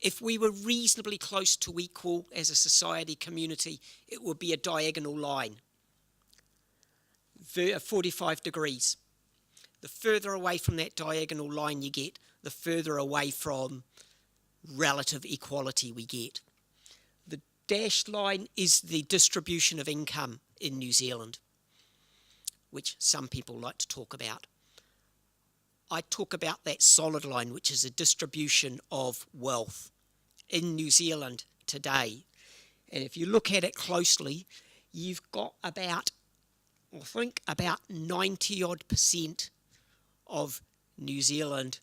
If we were reasonably close to equal as a society community, it would be a diagonal line, 45 degrees. The further away from that diagonal line you get, the further away from relative equality we get. The dashed line is the distribution of income in New Zealand, which some people like to talk about. I talk about that solid line, which is a distribution of wealth in New Zealand today. And if you look at it closely, you've got about 90% of New Zealand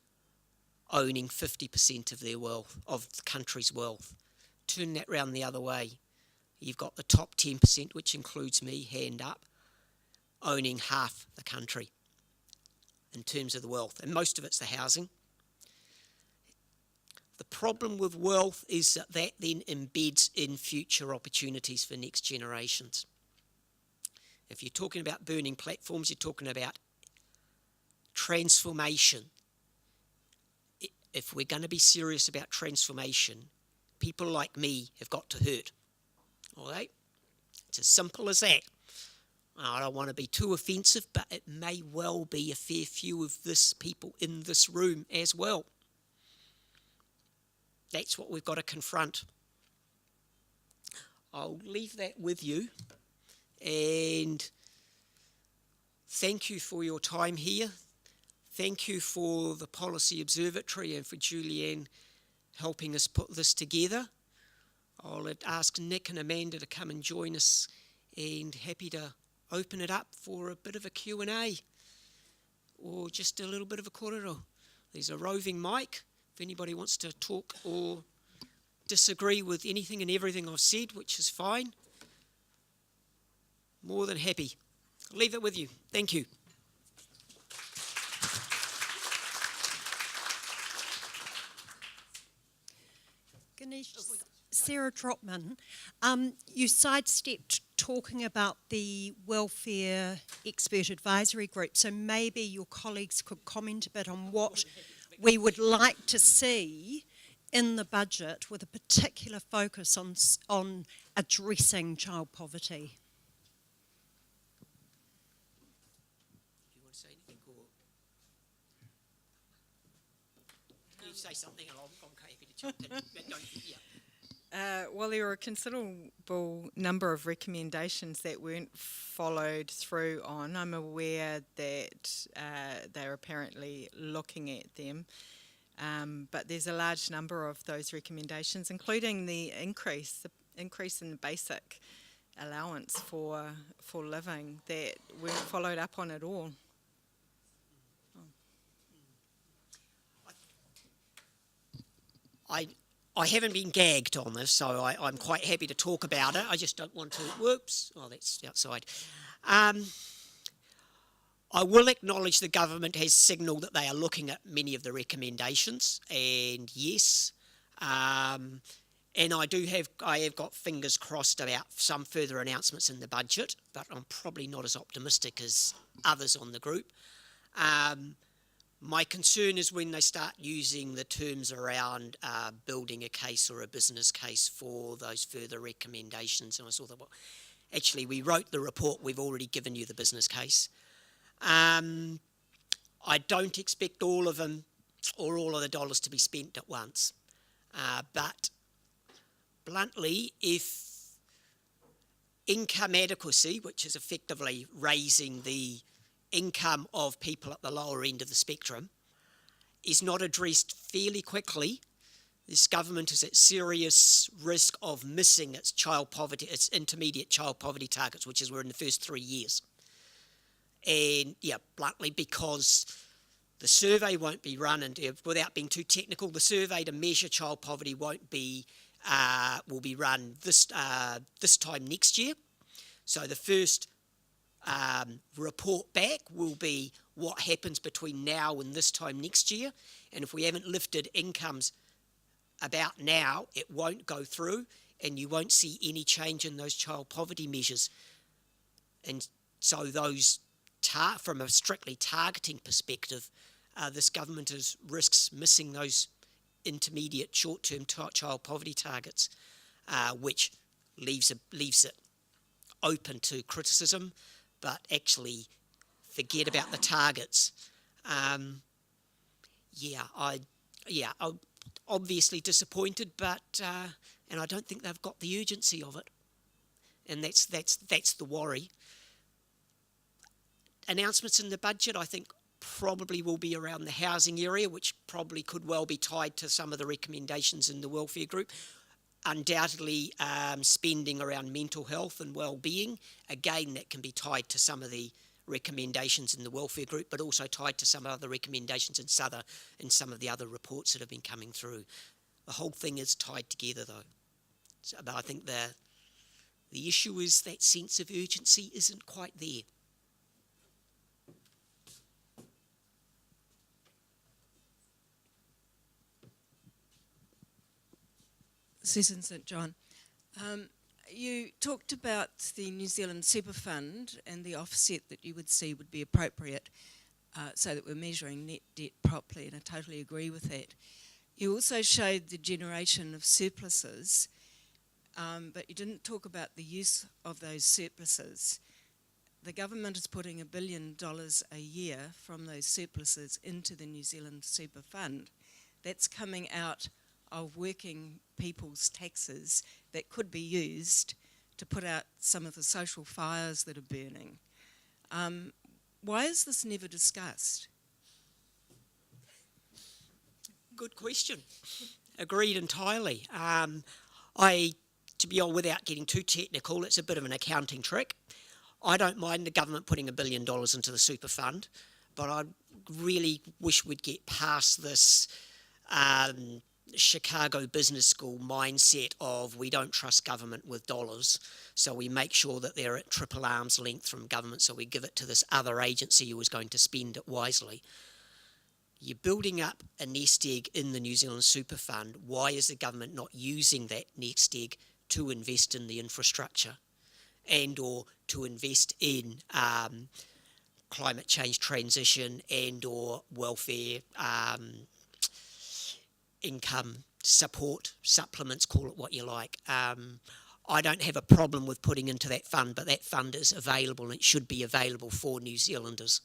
owning 50% of their wealth, of the country's wealth. Turn that round the other way. You've got the top 10%, which includes me, hand up, owning half the country in terms of the wealth, and most of it's the housing. The problem with wealth is that then embeds in future opportunities for next generations. If you're talking about burning platforms, you're talking about transformation. If we're going to be serious about transformation, people like me have got to hurt. All right? It's as simple as that. I don't want to be too offensive, but it may well be a fair few of this people in this room as well. That's what we've got to confront. I'll leave that with you, and thank you for your time here. Thank you for the Policy Observatory and for Julianne helping us put this together. I'll ask Nick and Amanda to come and join us, and happy to open it up for a bit of a Q&A or just a little bit of a kōrero. There's a roving mic if anybody wants to talk or disagree with anything and everything I've said, which is fine. More than happy. I'll leave it with you. Thank you. Good finish? Sarah Trotman, you sidestepped talking about the welfare expert advisory group, so maybe your colleagues could comment a bit on what we would like to see in the budget with a particular focus on addressing child poverty. Do you want to say anything, or you say something, and I'm happy to jump in. Well, there were a considerable number of recommendations that weren't followed through on. I'm aware that they're apparently looking at them, but there's a large number of those recommendations, including the increase in the basic allowance for living, that weren't followed up on at all. I haven't been gagged on this, so I'm quite happy to talk about it. I just don't want to. Whoops! Oh, that's outside. I will acknowledge the government has signalled that they are looking at many of the recommendations, and yes, and I have got fingers crossed about some further announcements in the budget, but I'm probably not as optimistic as others on the group. My concern is when they start using the terms around building a case or a business case for those further recommendations. And I saw that, well, actually, we wrote the report, we've already given you the business case. I don't expect all of them or all of the dollars to be spent at once. But bluntly, if income adequacy, which is effectively raising the income of people at the lower end of the spectrum, is not addressed fairly quickly, this government is at serious risk of missing its intermediate child poverty targets, which is we're in the first 3 years. And yeah, bluntly, because the survey won't be run, and without being too technical, the survey to measure child poverty will be run this time next year. So the first report back will be what happens between now and this time next year, and if we haven't lifted incomes about now, it won't go through, and you won't see any change in those child poverty measures. And so those, from a strictly targeting perspective, this government risks missing those intermediate short-term child poverty targets, which leaves it open to criticism, but actually forget about the targets. I'm obviously disappointed, but and I don't think they've got the urgency of it, and that's the worry. Announcements in the budget, I think, probably will be around the housing area, which probably could well be tied to some of the recommendations in the welfare group. Undoubtedly, spending around mental health and well-being, again, that can be tied to some of the recommendations in the welfare group, but also tied to some other recommendations in some of the other reports that have been coming through. The whole thing is tied together, though. So, but I think the issue is that sense of urgency isn't quite there. Susan St John. You talked about the New Zealand Super Fund and the offset that you would see would be appropriate so that we're measuring net debt properly, and I totally agree with that. You also showed the generation of surpluses, but you didn't talk about the use of those surpluses. The government is putting $1 billion a year from those surpluses into the New Zealand Super Fund. That's coming out of working people's taxes that could be used to put out some of the social fires that are burning. Why is this never discussed? Good question. Agreed entirely. To be honest, without getting too technical, it's a bit of an accounting trick. I don't mind the government putting $1 billion into the super fund, but I really wish we'd get past this Chicago Business School mindset of we don't trust government with dollars, so we make sure that they're at triple arm's length from government, so we give it to this other agency who is going to spend it wisely. You're building up a nest egg in the New Zealand Super Fund. Why is the government not using that nest egg to invest in the infrastructure and or to invest in climate change transition and or welfare, income support, supplements, call it what you like. I don't have a problem with putting into that fund, but that fund is available and it should be available for New Zealanders,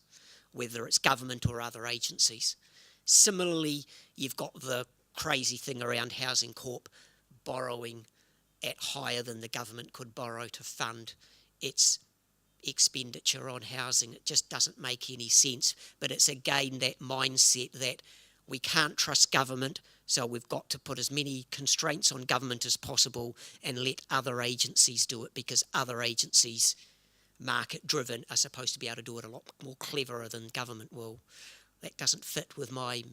whether it's government or other agencies. Similarly, you've got the crazy thing around Housing Corp borrowing at higher than the government could borrow to fund its expenditure on housing. It just doesn't make any sense. But it's again that mindset that we can't trust government, so we've got to put as many constraints on government as possible and let other agencies do it, because other agencies, market driven, are supposed to be able to do it a lot more cleverer than government will. That doesn't fit with my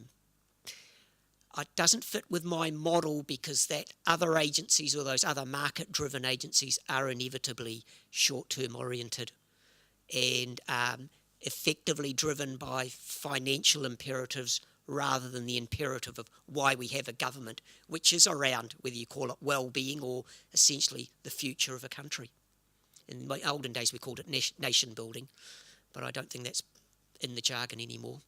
model, because that other agencies or those other market driven agencies are inevitably short term oriented and effectively driven by financial imperatives rather than the imperative of why we have a government, which is around whether you call it well-being or essentially the future of a country. In my olden days we called it nation building, but I don't think that's in the jargon anymore.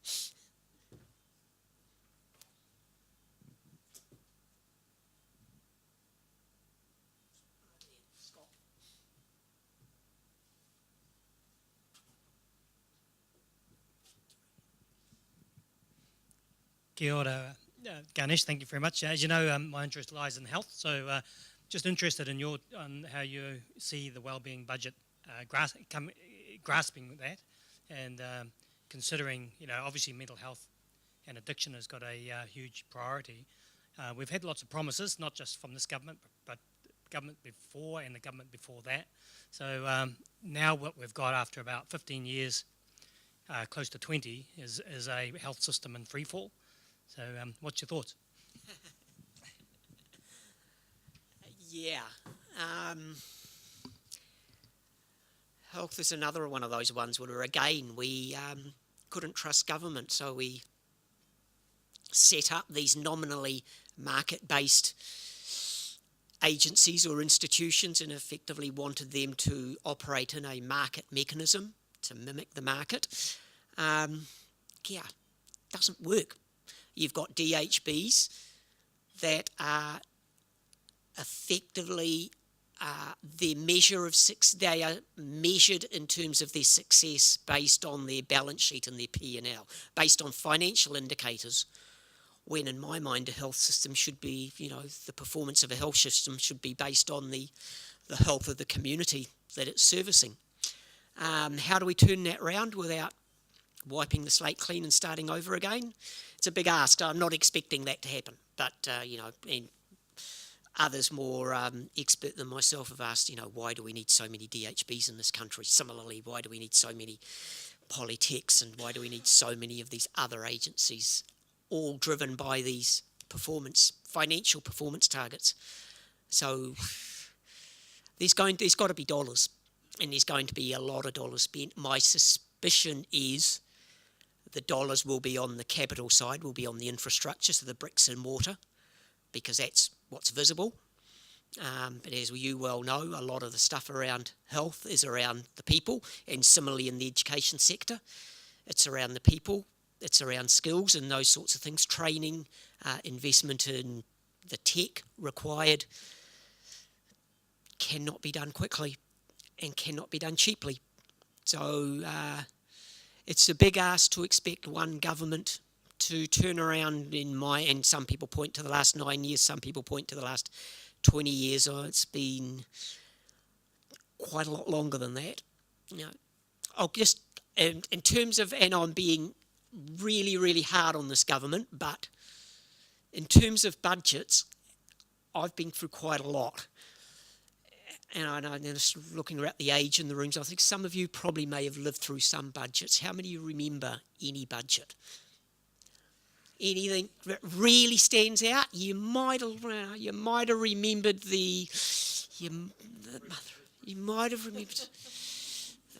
Kia ora, Ganesh, thank you very much. As you know, my interest lies in health, so just interested in on how you see the wellbeing budget grasping that, and considering, obviously mental health and addiction has got a huge priority. We've had lots of promises, not just from this government, but government before and the government before that. So now what we've got after about 15 years, close to 20, is a health system in freefall. So what's your thoughts? Yeah. Health is another one of those ones where, again, we couldn't trust government, so we set up these nominally market-based agencies or institutions and effectively wanted them to operate in a market mechanism to mimic the market. Doesn't work. You've got DHBs that are effectively they are measured in terms of their success based on their balance sheet and their P&L, based on financial indicators, when in my mind a health system should be, the performance of a health system should be based on the health of the community that it's servicing. How do we turn that round without wiping the slate clean and starting over again? It's a big ask. I'm not expecting that to happen, but and others more expert than myself have asked, why do we need so many DHBs in this country? Similarly, why do we need so many polytechs, and why do we need so many of these other agencies, all driven by these financial performance targets? So there's got to be dollars, and there's going to be a lot of dollars spent. My suspicion is the dollars will be on the capital side, will be on the infrastructure, so the bricks and mortar, because that's what's visible. But as you well know, a lot of the stuff around health is around the people, and similarly in the education sector, it's around the people, it's around skills and those sorts of things, training, investment in the tech required cannot be done quickly and cannot be done cheaply. So it's a big ask to expect one government to turn around and some people point to the last 9 years, some people point to the last 20 years. It's been quite a lot longer than that. I'll just, in terms of, and I'm being really, really hard on this government, but in terms of budgets, I've been through quite a lot. And I know, just looking around the age in the rooms, I think some of you probably may have lived through some budgets. How many of you remember any budget? Anything that really stands out? You might have remembered the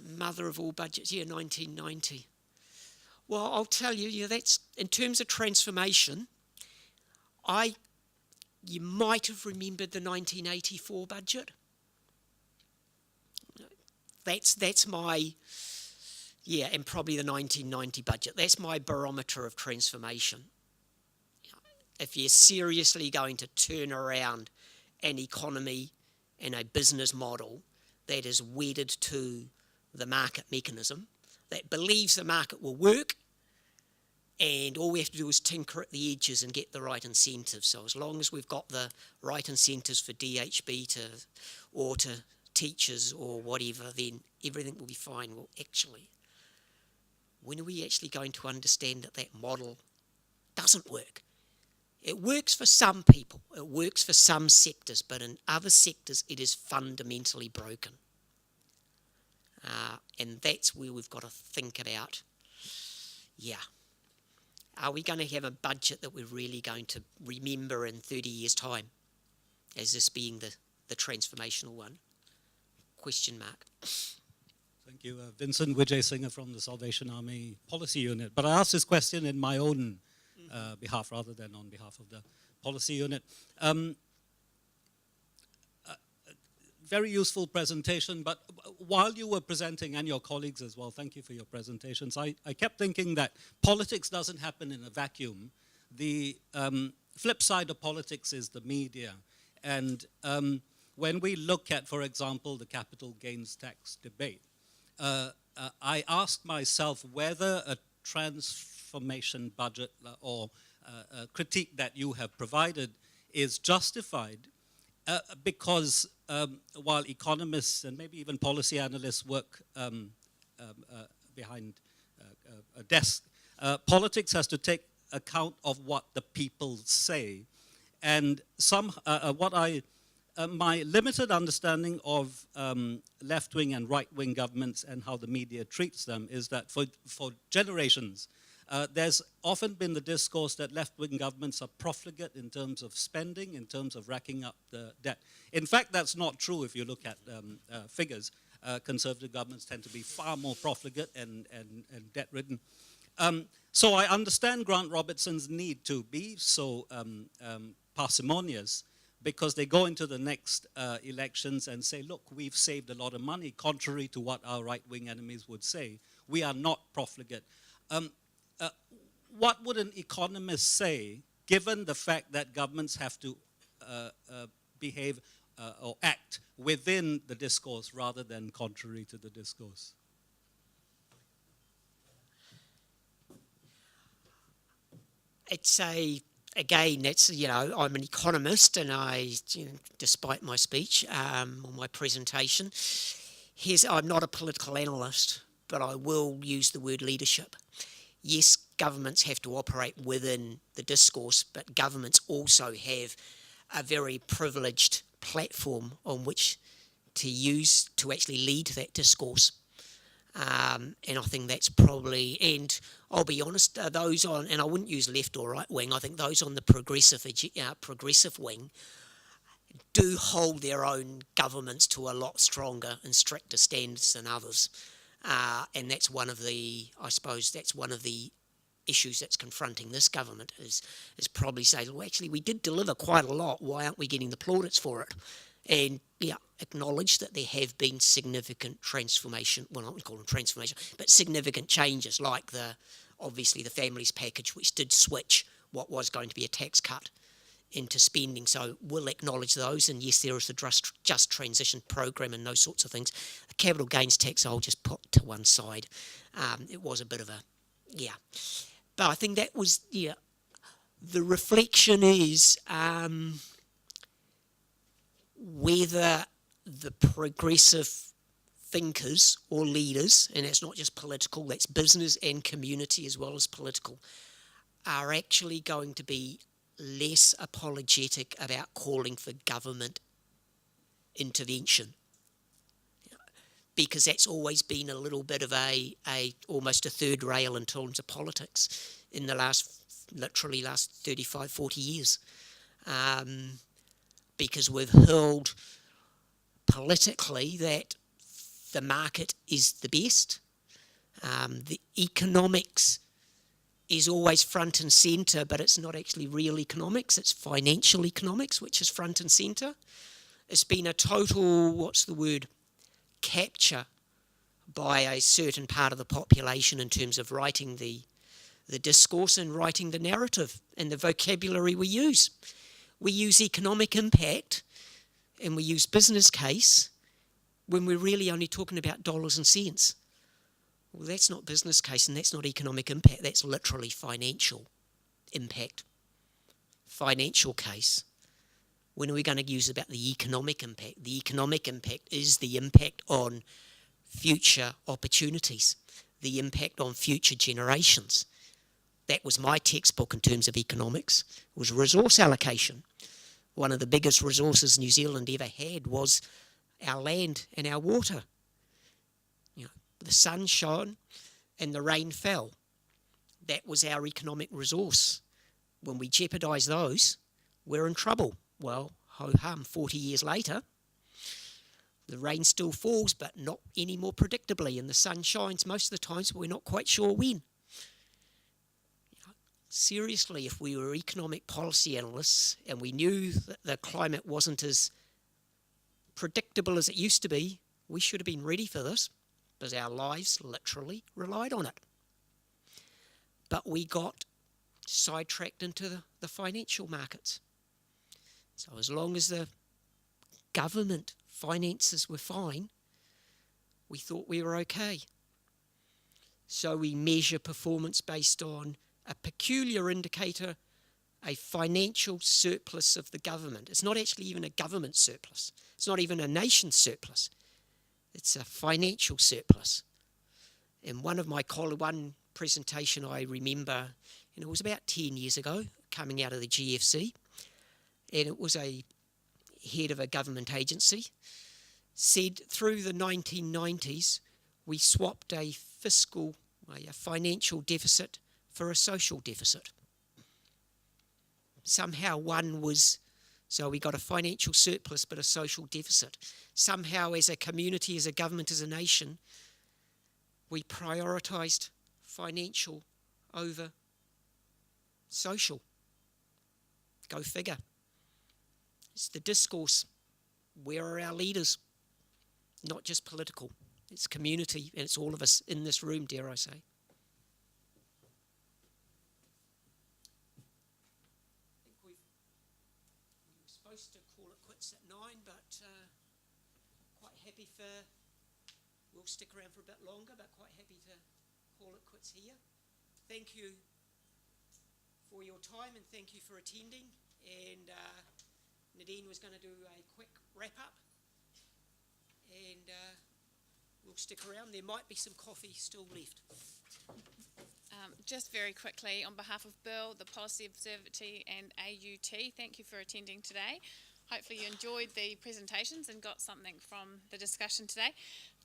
mother of all budgets, 1990. Well, I'll tell you, that's in terms of transformation. You might have remembered the 1984 budget. That's my, and probably the 1990 budget. That's my barometer of transformation. If you're seriously going to turn around an economy and a business model that is wedded to the market mechanism, that believes the market will work, and all we have to do is tinker at the edges and get the right incentives. So as long as we've got the right incentives for DHB or to teachers or whatever, then everything will be fine. Well, actually, when are we actually going to understand that that model doesn't work? It works for some people, it works for some sectors, but in other sectors it is fundamentally broken. And that's where we've got to think about, are we going to have a budget that we're really going to remember in 30 years' time as this being the transformational one? Question mark. Thank you. Vincent Vijay Singer from the Salvation Army Policy Unit. But I asked this question in my own behalf rather than on behalf of the Policy Unit. Very useful presentation, but while you were presenting, and your colleagues as well, thank you for your presentations, I kept thinking that politics doesn't happen in a vacuum. The flip side of politics is the media. And when we look at, for example, the capital gains tax debate, I asked myself whether a transformation budget or a critique that you have provided is justified because while economists and maybe even policy analysts work behind a desk, politics has to take account of what the people say. And my limited understanding of left-wing and right-wing governments and how the media treats them is that for generations, there's often been the discourse that left-wing governments are profligate in terms of spending, in terms of racking up the debt. In fact, that's not true if you look at figures. Conservative governments tend to be far more profligate and debt-ridden. So I understand Grant Robertson's need to be so parsimonious, because they go into the next elections and say, look, we've saved a lot of money, contrary to what our right-wing enemies would say. We are not profligate. What would an economist say, given the fact that governments have to behave or act within the discourse rather than contrary to the discourse? Again, that's, I'm an economist, and despite my speech or my presentation, I'm not a political analyst, but I will use the word leadership. Yes, governments have to operate within the discourse, but governments also have a very privileged platform on which to use to actually lead that discourse. And I think that's probably, and I'll be honest, those on, and I wouldn't use left or right wing, I think those on the progressive wing do hold their own governments to a lot stronger and stricter standards than others. And that's one of the, I suppose, that's one of the issues that's confronting this government is probably say, well, actually, we did deliver quite a lot. Why aren't we getting the plaudits for it? And acknowledge that there have been significant transformation, well, I wouldn't call them transformation, but significant changes, like obviously the families package, which did switch what was going to be a tax cut into spending. So we'll acknowledge those, and yes, there is the just transition program and those sorts of things. The capital gains tax I'll just put to one side. It was a bit of a, but I think that was, the reflection is whether the progressive thinkers or leaders, and it's not just political, that's business and community as well as political, are actually going to be less apologetic about calling for government intervention, because that's always been a little bit of almost a third rail in terms of politics in the last 35, 40 years. Because we've hurled politically that the market is the best. The economics is always front and centre, but it's not actually real economics, it's financial economics, which is front and centre. It's been a total, capture by a certain part of the population in terms of writing the discourse and writing the narrative and the vocabulary we use. We use economic impact and we use business case when we're really only talking about dollars and cents. Well, that's not business case and that's not economic impact, that's literally financial impact. Financial case. When are we going to use about the economic impact? The economic impact is the impact on future opportunities, the impact on future generations. That was my textbook in terms of economics. It was resource allocation. One of the biggest resources New Zealand ever had was our land and our water. The sun shone and the rain fell. That was our economic resource. When we jeopardise those, we're in trouble. Well, ho-hum, 40 years later, the rain still falls, but not any more predictably, and the sun shines most of the times, but we're not quite sure when. Seriously, if we were economic policy analysts and we knew that the climate wasn't as predictable as it used to be, we should have been ready for this, because our lives literally relied on it. But we got sidetracked into the financial markets. So as long as the government finances were fine, we thought we were okay. So we measure performance based on a peculiar indicator, a financial surplus of the government. It's not actually even a government surplus. It's not even a nation surplus. It's a financial surplus. And one presentation I remember, and it was about 10 years ago, coming out of the GFC, and it was a head of a government agency, said through the 1990s, we swapped a financial deficit for a social deficit. Somehow so we got a financial surplus but a social deficit. Somehow as a community, as a government, as a nation, we prioritised financial over social. Go figure. It's the discourse. Where are our leaders? Not just political. It's community, and it's all of us in this room, dare I say. We were supposed to call it quits at 9, but quite happy we'll stick around for a bit longer, but quite happy to call it quits here. Thank you for your time and thank you for attending. And Nadine was going to do a quick wrap-up, and we'll stick around. There might be some coffee still left. Just very quickly, on behalf of BERL, the Policy Observatory and AUT, thank you for attending today. Hopefully you enjoyed the presentations and got something from the discussion today.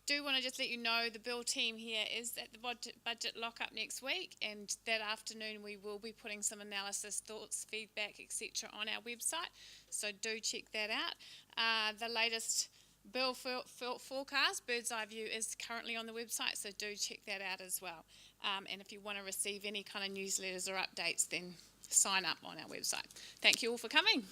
Do want to just let you know the BERL team here is at the budget lock-up next week, and that afternoon we will be putting some analysis, thoughts, feedback, etc. on our website, so do check that out. The latest BERL forecast, Bird's Eye View, is currently on the website, so do check that out as well. And if you want to receive any kind of newsletters or updates, then sign up on our website. Thank you all for coming.